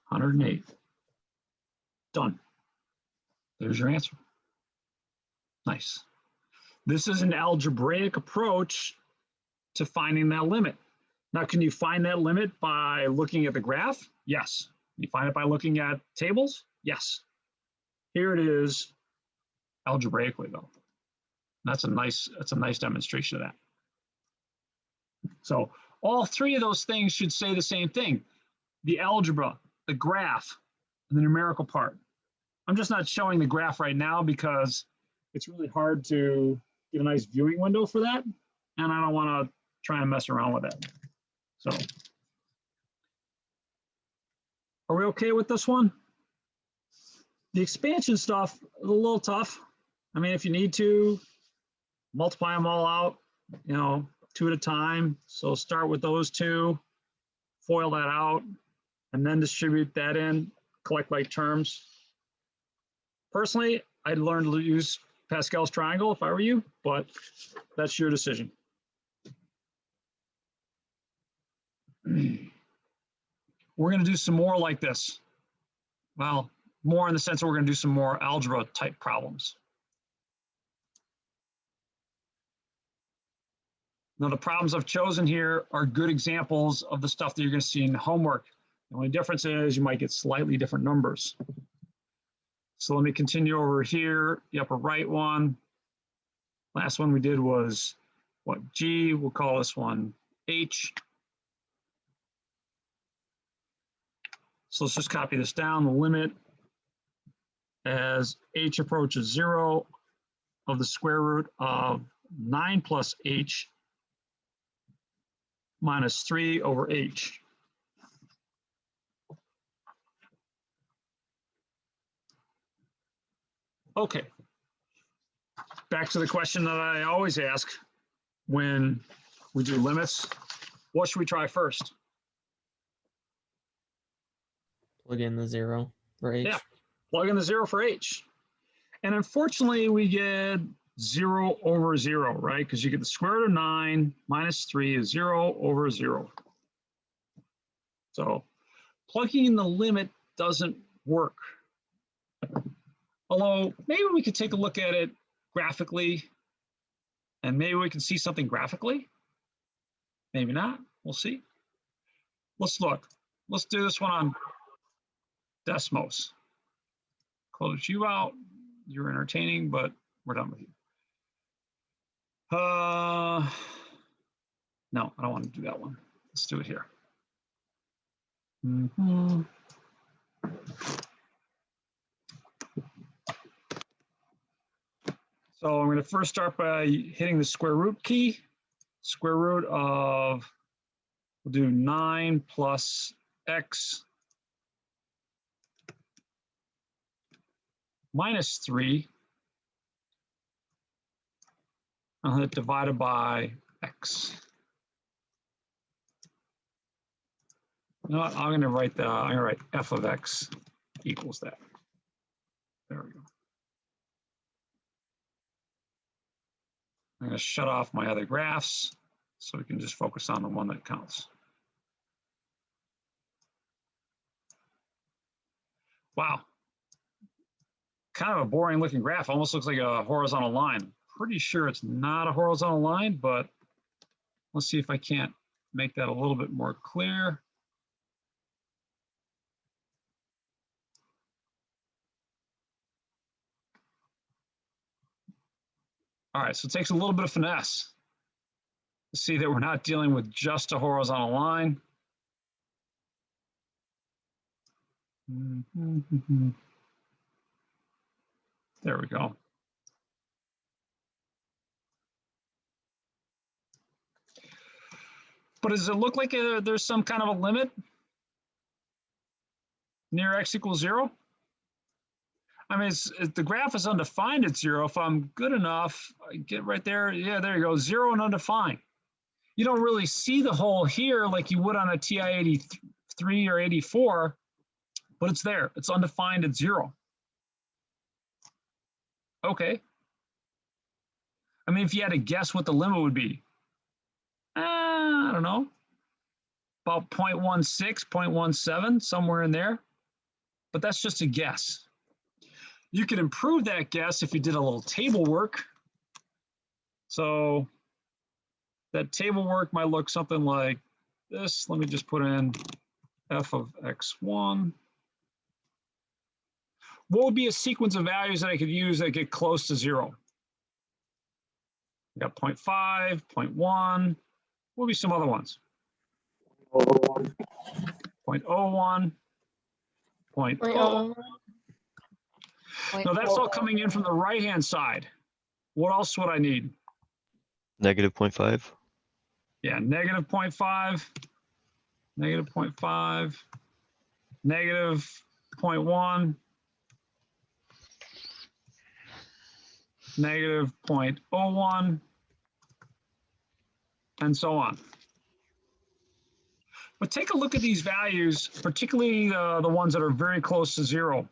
108. Done. There's your answer. Nice. This is an algebraic approach to finding that limit. Now, can you find that limit by looking at the graph? Yes. You find it by looking at tables? Yes. Here it is algebraically, though. That's a nice demonstration of that. So all three of those things should say the same thing. The algebra, the graph, and the numerical part. I'm just not showing the graph right now because it's really hard to get a nice viewing window for that. And I don't want to try and mess around with it. So are we okay with this one? The expansion stuff is a little tough. I mean, if you need to, multiply them all out, 2 at a time. So start with those 2, FOIL that out, and then distribute that in, collect like terms. Personally, I'd learn to use Pascal's triangle if I were you, but that's your decision. We're going to do some more like this. Well, more in the sense that we're going to do some more algebra type problems. Now, the problems I've chosen here are good examples of the stuff that you're going to see in homework. The only difference is you might get slightly different numbers. So let me continue over here, the upper right one. Last one we did was what, G, we'll call this one H. So let's just copy this down. The limit as H approaches 0 of the square root of 9 plus H minus 3 over H. Okay. Back to the question that I always ask when we do limits. What should we try first? Plug in the 0 for H. Yeah, plug in the 0 for H. And unfortunately, we get 0 over 0, right? Because you get the square root of 9 minus 3 is 0 over 0. So plugging in the limit doesn't work. Although maybe we could take a look at it graphically, and maybe we can see something graphically. Maybe not. We'll see. Let's look. Let's do this one on Desmos. Close you out. You're entertaining, but we're done with you. No, I don't want to do that one. Let's do it here. So I'm going to first start by hitting the square root key. Square root of, we'll do 9 plus x minus 3. I'll hit divided by x. You know what? I'm going to write f of x equals that. There we go. I'm going to shut off my other graphs so we can just focus on the one that counts. Wow. Kind of a boring looking graph. Almost looks like a horizontal line. Pretty sure it's not a horizontal line, but let's see if I can't make that a little bit more clear. All right, so it takes a little bit of finesse to see that we're not dealing with just a horizontal line. There we go. But does it look like there's some kind of a limit near x equals 0? I mean, the graph is undefined at 0. If I'm good enough, I get right there. Yeah, there you go, 0 and undefined. You don't really see the hole here like you would on a TI 83 or 84, but it's there. It's undefined at 0. Okay. I mean, if you had to guess what the limit would be, I don't know, about 0.16, 0.17, somewhere in there. But that's just a guess. You could improve that guess if you did a little table work. So that table work might look something like this. Let me just put in f of x1. What would be a sequence of values that I could use that get close to 0? We got 0.5, 0.1. What would be some other ones? 0.01, 0.0. Now that's all coming in from the right-hand side. What else would I need? Negative 0.5. Yeah, negative 0.5, negative 0.5, negative 0.1, negative 0.01, and so on. But take a look at these values, particularly the ones that are very close to 0.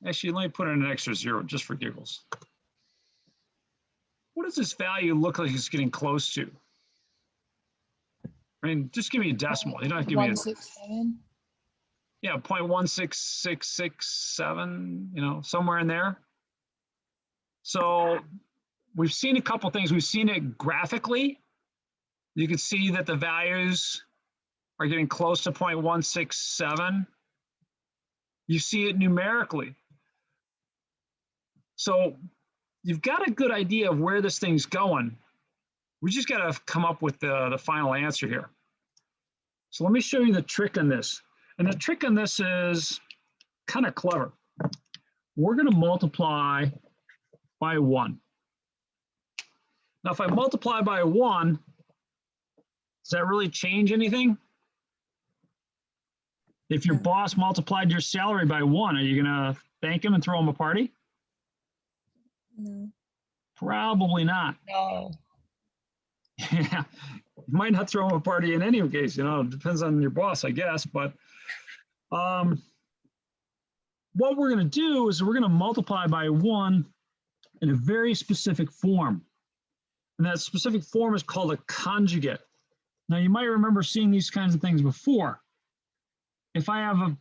Actually, let me put in an extra 0 just for giggles. What does this value look like it's getting close to? I mean, just give me a decimal. You don't have to give me a, 167. yeah, 0.16667, you know, somewhere in there. So we've seen a couple things. We've seen it graphically. You can see that the values are getting close to 0.167. You see it numerically. So you've got a good idea of where this thing's going. We just got to come up with the final answer here. So let me show you the trick on this. And the trick on this is kind of clever. We're going to multiply by 1. Now, if I multiply by 1, does that really change anything? If your No. boss multiplied your salary by 1, are you going to thank him and throw him a party? No. Probably not. No. Yeah, you might not throw him a party in any case, you know, it depends on your boss, I guess. But what we're going to do is we're going to multiply by 1 in a very specific form. And that specific form is called a conjugate. Now, you might remember seeing these kinds of things before. If I have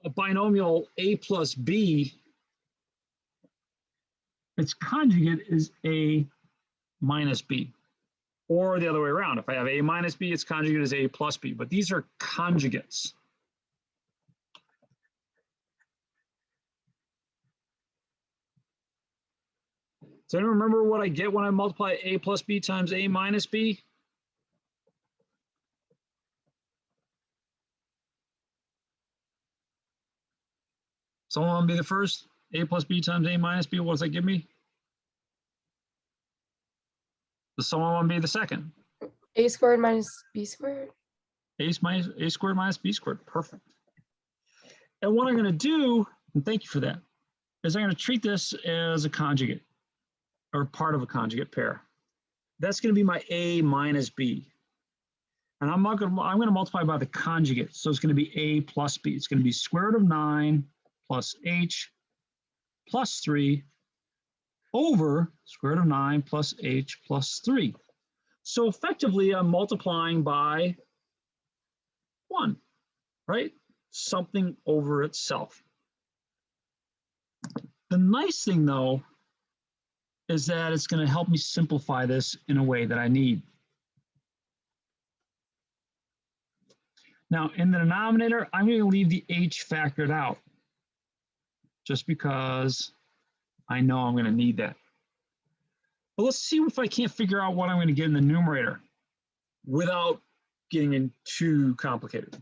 a binomial a plus b, its conjugate is a minus b, or the other way around. If I have a minus b, its conjugate is a plus b, but these are conjugates. Does anyone remember what I get when I multiply a plus b times a minus b? Someone want to be the first? A plus b times a minus b, what does that give me? Does someone want to be the second? A squared minus B squared. A squared minus b squared, perfect. And what I'm going to do, and thank you for that, is I'm going to treat this as a conjugate, or part of a conjugate pair. That's going to be my a minus b. And I'm going to multiply by the conjugate, so it's going to be a plus b. It's going to be square root of 9 plus h plus 3 over square root of 9 plus h plus 3. So effectively, I'm multiplying by 1, right? Something over itself. The nice thing, though, is that it's going to help me simplify this in a way that I need. Now, in the denominator, I'm going to leave the h factored out, just because I know I'm going to need that. But let's see if I can't figure out what I'm going to get in the numerator without getting in too complicated.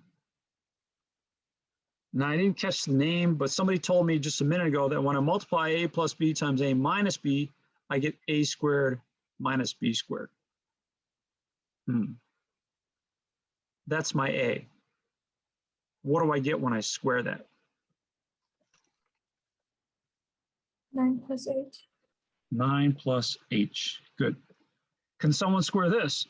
Now, I didn't catch the name, but somebody told me just a minute ago that when I multiply a plus b times a minus b, I get a squared minus b squared. That's my a. What do I get when I square that? 9 plus h. 9 plus h. Good. Can someone square this?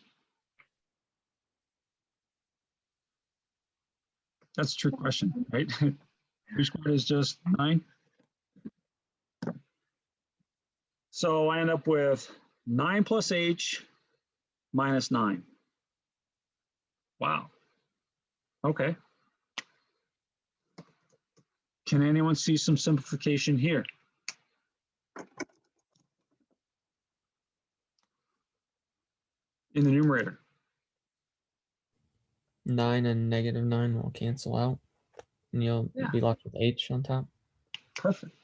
That's a trick question, right? 3 squared is just 9. So I end up with 9 plus h minus 9. Wow. Okay. Can anyone see some simplification here? In the numerator. 9 and -9 will cancel out, and you'll be left with h on top. Perfect.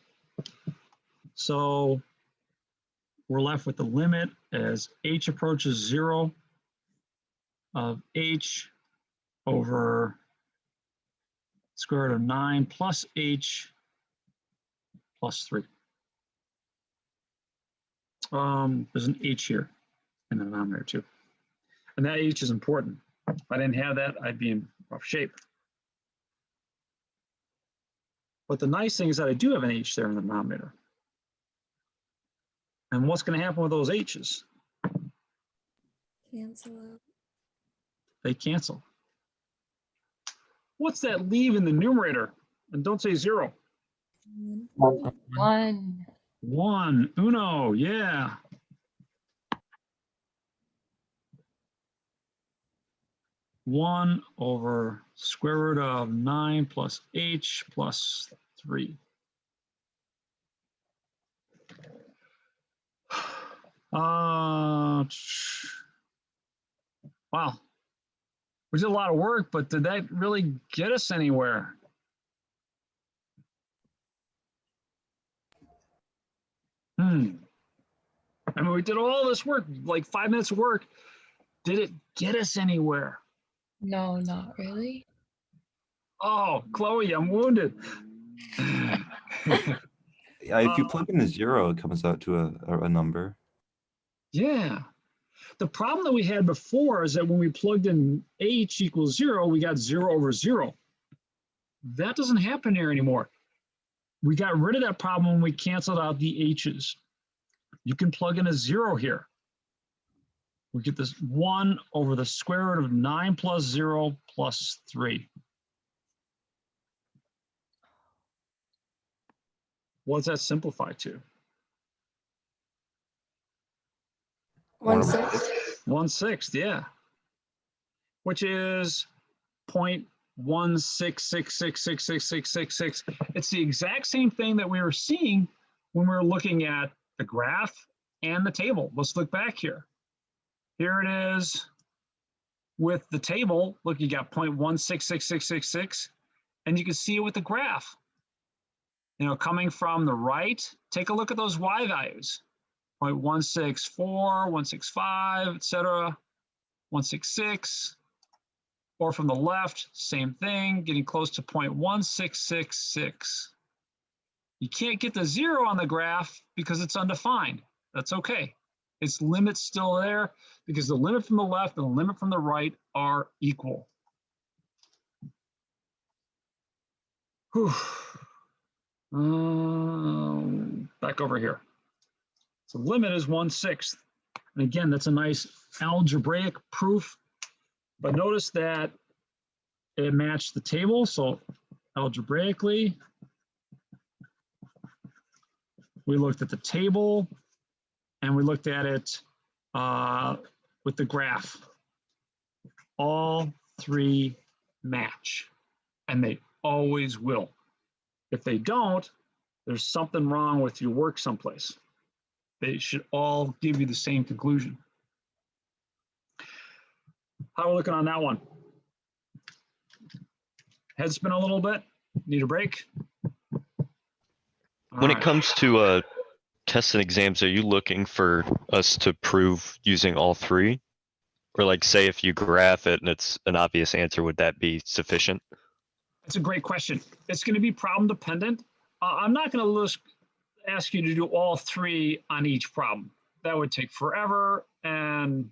So we're left with the limit as h approaches 0 of h over square root of 9 plus h plus 3. There's an h here in the denominator too. And that h is important. If I didn't have that, I'd be in rough shape. But the nice thing is that I do have an h there in the denominator. And what's going to happen with those h's? Cancel out. They cancel. What's that leave in the numerator? And don't say 0. 1. 1. Uno. Yeah. 1 over square root of 9 plus h plus 3. Wow. We did a lot of work, but did that really get us anywhere? I mean, we did all this work, like 5 minutes of work. Did it get us anywhere? No, not really. Oh, Chloe, I'm wounded. Yeah, if you plug in a 0, it comes out to a number. Yeah. The problem that we had before is that when we plugged in h equals 0, we got 0 over 0. That doesn't happen here anymore. We got rid of that problem when we canceled out the h's. You can plug in a 0 here. We get this 1 over the square root of 9 plus 0 plus 3. What's that simplify to? 1/6. 1/6, yeah. Which is 0.166666666. It's the exact same thing that we were seeing when we were looking at the graph and the table. Let's look back here. Here it is with the table. Look, you got 0.1666666, and you can see it with the graph. You know, coming from the right, take a look at those y values. 0.164, 165, etc., 166. Or from the left, same thing, getting close to 0.1666. You can't get the 0 on the graph because it's undefined. That's okay. Its limit's still there because the limit from the left and the limit from the right are equal. Whew. Back over here. So the limit is 1/6. And again, that's a nice algebraic proof. But notice that it matched the table. So algebraically, we looked at the table and we looked at it with the graph. All three match, and they always will. If they don't, there's something wrong with your work someplace. They should all give you the same conclusion. How are we looking on that one? Head spin a little bit? Need a break? When it comes to tests and exams, are you looking for us to prove using all three? Or like, say if you graph it and it's an obvious answer, would that be sufficient? It's a great question. It's going to be problem dependent. I'm not going to ask you to do all three on each problem. That would take forever, and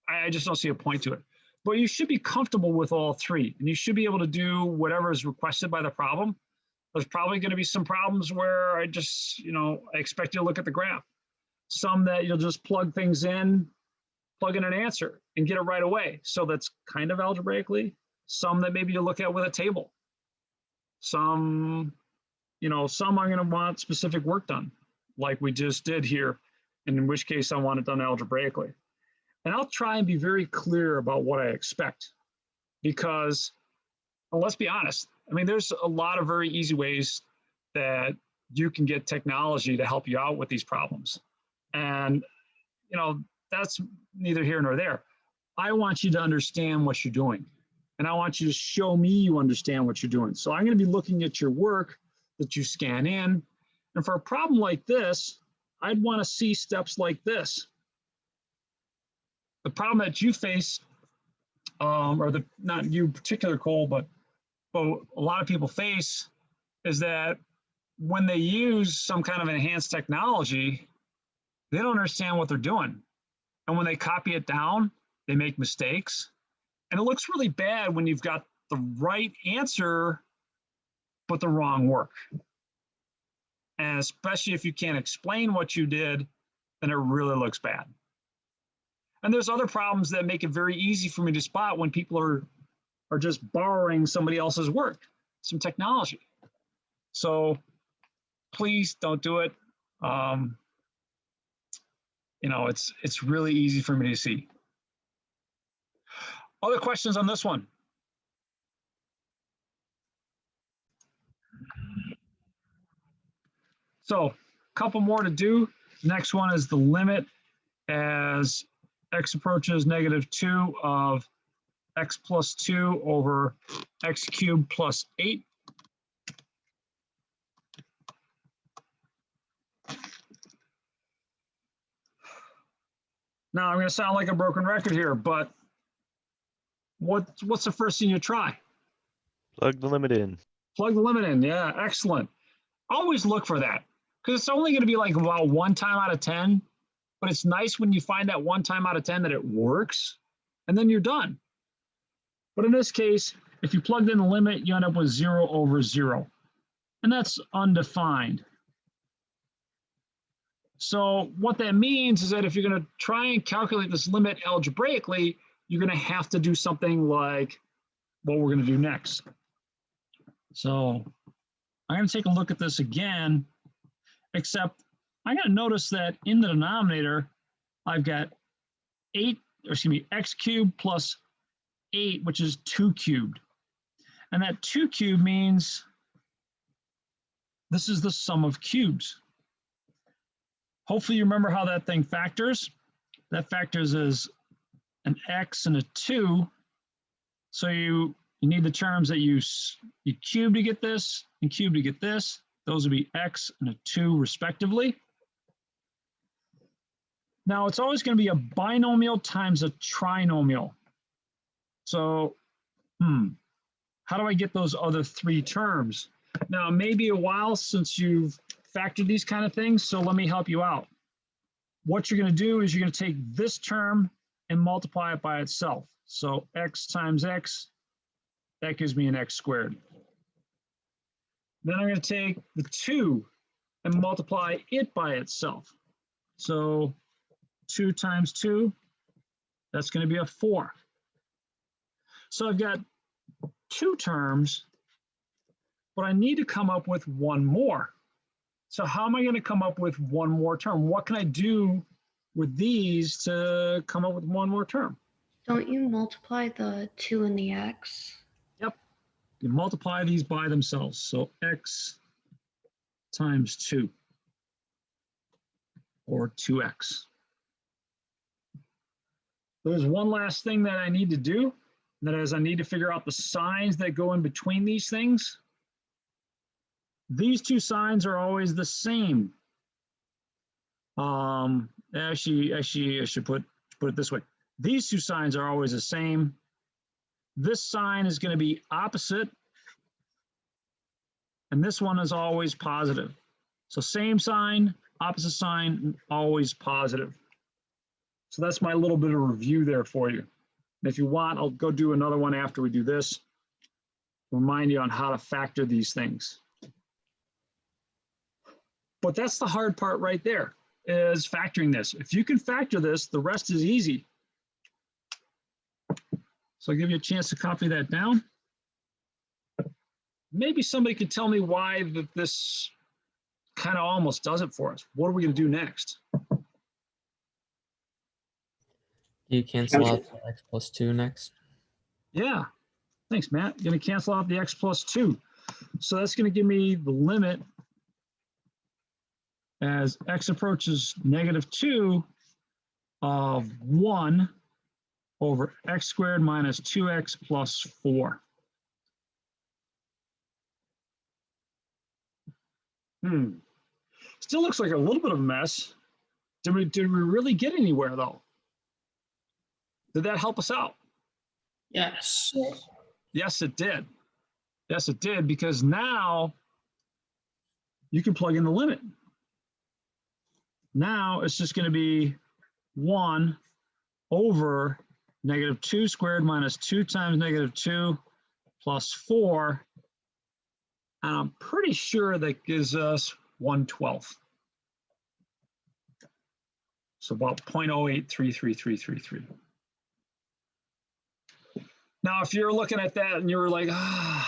I just don't see a point to it. But you should be comfortable with all three, and you should be able to do whatever is requested by the problem. There's probably going to be some problems where I just, I expect you to look at the graph. Some that you'll just plug things in, plug in an answer, and get it right away. So that's kind of algebraically. Some that maybe you look at with a table. Some, some are going to want specific work done, like we just did here, and in which case I want it done algebraically. And I'll try and be very clear about what I expect, because let's be honest, I mean, there's a lot of very easy ways that you can get technology to help you out with these problems. And, that's neither here nor there. I want you to understand what you're doing. And I want you to show me you understand what you're doing. So I'm going to be looking at your work that you scan in. And for a problem like this, I'd want to see steps like this. The problem that you face, not you particular, Cole, but a lot of people face, is that when they use some kind of enhanced technology, they don't understand what they're doing. And when they copy it down, they make mistakes. And it looks really bad when you've got the right answer, but the wrong work. And especially if you can't explain what you did, then it really looks bad. And there's other problems that make it very easy for me to spot when people are just borrowing somebody else's work, some technology. So please don't do it. It's really easy for me to see. Other questions on this one? So a couple more to do. Next one is the limit as x approaches -2 of x plus 2 over x cubed plus 8. Now I'm going to sound like a broken record here, but what's the first thing you try? Plug the limit in. Plug the limit in. Yeah, excellent. Always look for that because it's only going to be like about 1 time out of 10, but it's nice when you find that 1 time out of 10 that it works, and then you're done. But in this case, if you plugged in the limit, you end up with 0 over 0, and that's undefined. So what that means is that if you're going to try and calculate this limit algebraically, you're going to have to do something like what we're going to do next. So I'm going to take a look at this again, except I'm going to notice that in the denominator, I've got x cubed plus 8, which is 2 cubed. And that 2 cubed means this is the sum of cubes. Hopefully you remember how that thing factors. That factors as an x and a 2. So you need the terms that you cube to get this and cube to get this. Those would be x and a 2 respectively. Now it's always going to be a binomial times a trinomial. So, how do I get those other 3 terms? Now, it may be a while since you've factored these kind of things, so let me help you out. What you're going to do is you're going to take this term and multiply it by itself. So x times x, that gives me an x squared. Then I'm going to take the 2 and multiply it by itself. So 2 times 2, that's going to be a 4. So I've got 2 terms, but I need to come up with 1 more. So how am I going to come up with 1 more term? What can I do with these to come up with 1 more term? Don't you multiply the 2 and the x? Yep. You multiply these by themselves. So x times 2 or 2x. There's one last thing that I need to do. That is, I need to figure out the signs that go in between these things. These 2 signs are always the same. Actually, I should put it this way. These 2 signs are always the same. This sign is going to be opposite, and this one is always positive. So same sign, opposite sign, always positive. So that's my little bit of review there for you. And if you want, I'll go do another one after we do this. Remind you on how to factor these things. But that's the hard part right there, is factoring this. If you can factor this, the rest is easy. So I'll give you a chance to copy that down. Maybe somebody could tell me why this kind of almost does it for us. What are we going to do next? You cancel out the x plus 2 next. Yeah, thanks, Matt. You're going to cancel out the x plus 2. So that's going to give me the limit as x approaches -2 of 1 over x squared minus 2x plus 4. Still looks like a little bit of a mess. Did we really get anywhere though? Did that help us out? Yes. Yes, it did. Yes, it did, because now you can plug in the limit. Now it's just going to be 1 over -2 squared minus 2 times -2 plus 4. And I'm pretty sure that gives us 1/12. So about 0.0833333. Now, if you're looking at that and you're like, I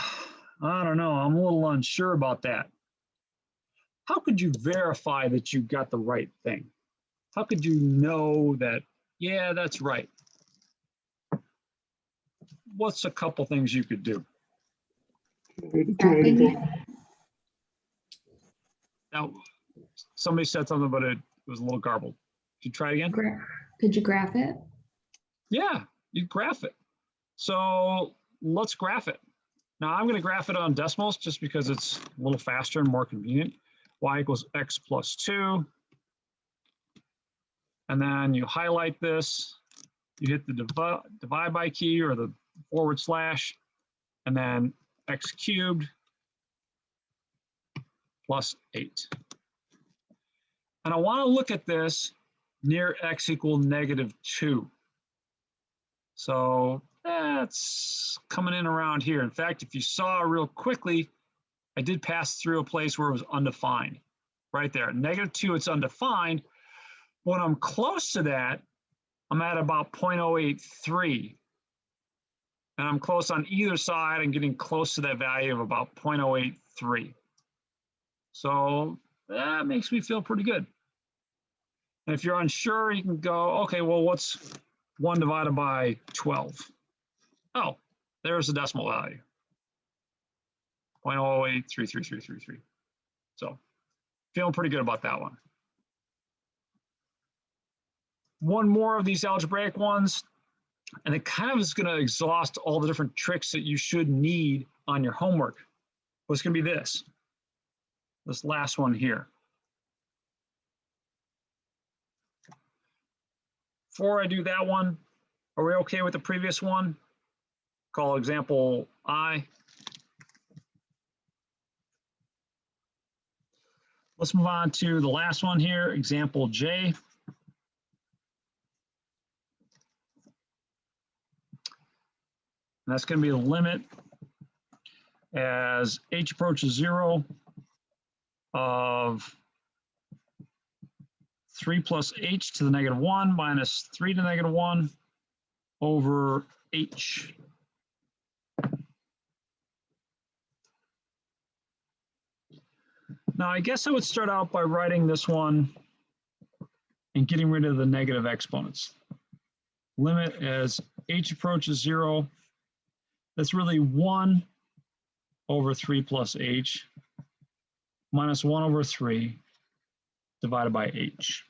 don't know, I'm a little unsure about that. How could you verify that you got the right thing? How could you know that, yeah, that's right? what's a couple things you could do? Graphing it. Now, somebody said something, but it was a little garbled. Could you try it again? Could you graph it? Yeah, you graph it. So let's graph it. Now I'm going to graph it on decimals just because it's a little faster and more convenient. Y equals x plus 2. And then you highlight this. You hit the divide by key or the /, and then x cubed plus 8. And I want to look at this near x equal -2. So that's coming in around here. In fact, if you saw real quickly, I did pass through a place where it was undefined. Right there, -2, it's undefined. When I'm close to that, I'm at about 0.083. And I'm close on either side and getting close to that value of about 0.083. So that makes me feel pretty good. And if you're unsure, you can go, okay, well, what's 1 divided by 12? Oh, there's the decimal value. 0.008333333. So feeling pretty good about that one. One more of these algebraic ones, and it kind of is going to exhaust all the different tricks that you should need on your homework. But it's going to be this last one here. Before I do that one, are we okay with the previous one? Call example I. Let's move on to the last one here, example J. And that's going to be the limit as h approaches 0 of 3 plus h to the -1 minus 3 to the -1 over h. Now, I guess I would start out by writing this one and getting rid of the negative exponents. Limit as h approaches 0. That's really 1 over 3 plus h minus 1 over 3 divided by h.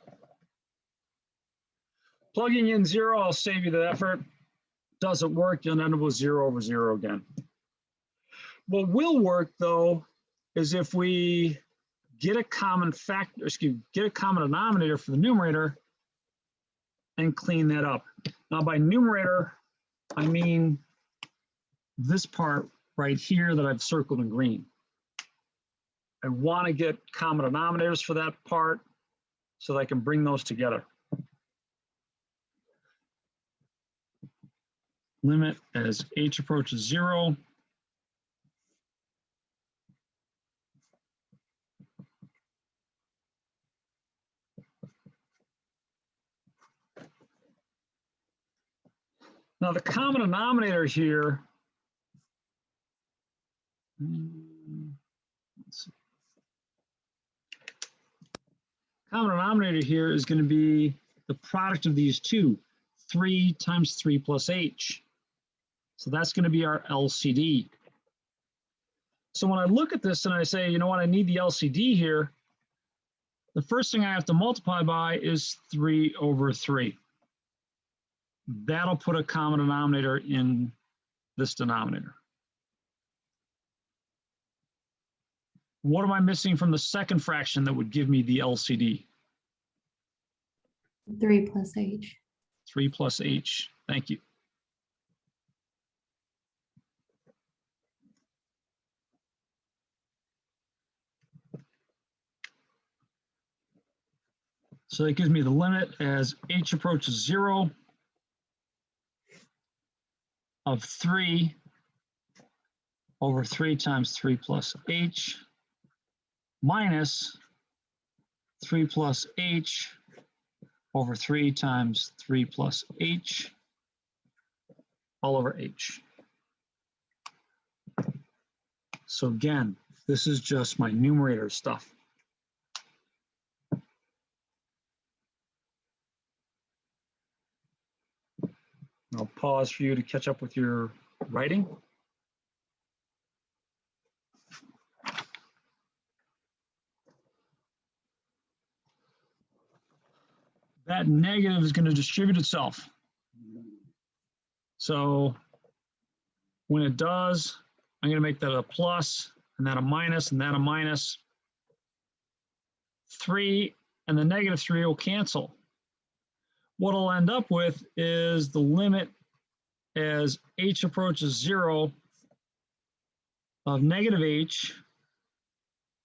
Plugging in 0, I'll save you the effort. Doesn't work, you'll end up with 0 over 0 again. What will work, though, is if we get a common factor, get a common denominator for the numerator and clean that up. Now, by numerator, I mean this part right here that I've circled in green. I want to get common denominators for that part so that I can bring those together. Limit as h approaches 0. Now the common denominator here, let's see. Common denominator here is going to be the product of these two, 3 times 3 plus h. So that's going to be our LCD. So when I look at this and I say, you know what, I need the LCD here, the first thing I have to multiply by is 3 over 3. That'll put a common denominator in this denominator. What am I missing from the second fraction that would give me the LCD? 3 plus h. 3 plus h. Thank you. So that gives me the limit as h approaches 0 of 3 over 3 times 3 plus h minus 3 plus h over 3 times 3 plus h all over h. So again, this is just my numerator stuff. I'll pause for you to catch up with your writing. That negative is going to distribute itself. So when it does, I'm going to make that a plus, and that a minus, and that a minus. 3 and the -3 will cancel. What I'll end up with is the limit as h approaches 0 of -h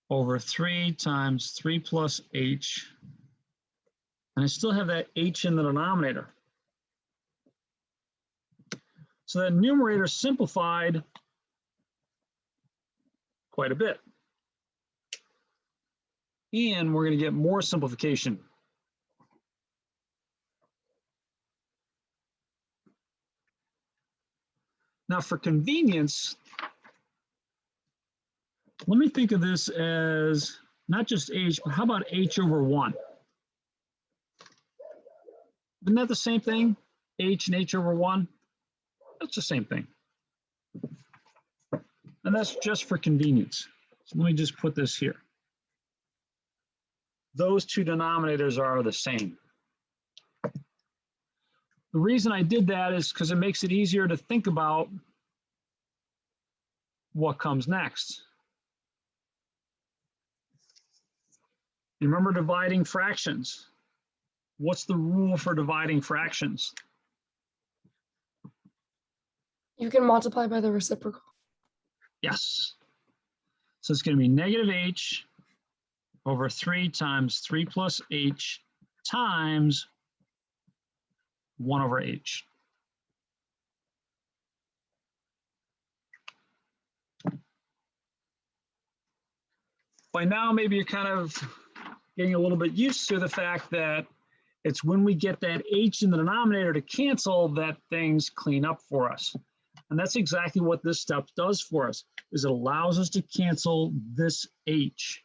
over 3 times 3 plus h. And I still have that h in the denominator. So that numerator simplified quite a bit. And we're going to get more simplification. Now for convenience, let me think of this as not just h, but how about h over 1? Isn't that the same thing? H and h over 1? That's the same thing. And that's just for convenience. So let me just put this here. Those two denominators are the same. The reason I did that is because it makes it easier to think about what comes next. You remember dividing fractions. What's the rule for dividing fractions? You can multiply by the reciprocal. Yes. So it's going to be -h over 3 times 3 plus h times 1 over h. By now, maybe you're kind of getting a little bit used to the fact that it's when we get that h in the denominator to cancel that things clean up for us. And that's exactly what this step does for us, is it allows us to cancel this h.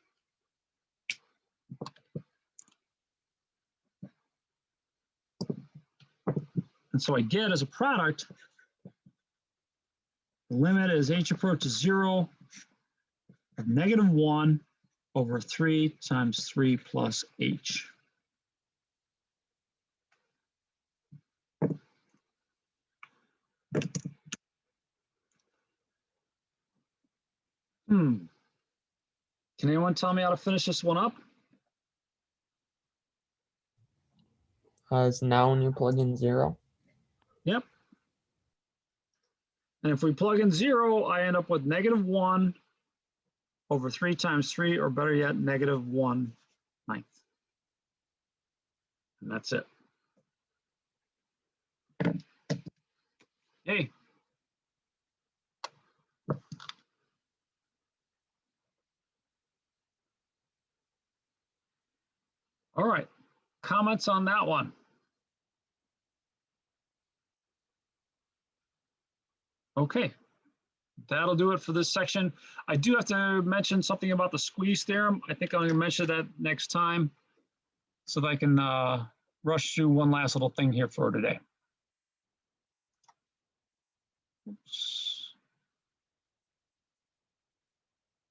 And so I get as a product, the limit as h approaches 0 of -1 over 3 times 3 plus h. Can anyone tell me how to finish this one up? Is now when you plug in 0. Yep. And if we plug in 0, I end up with -1 over 3 times 3, or better yet, -1/9. And that's it. Hey. All right. Comments on that one? Okay. That'll do it for this section. I do have to mention something about the squeeze theorem. I think I'm going to mention that next time so that I can rush through one last little thing here for today. Oops.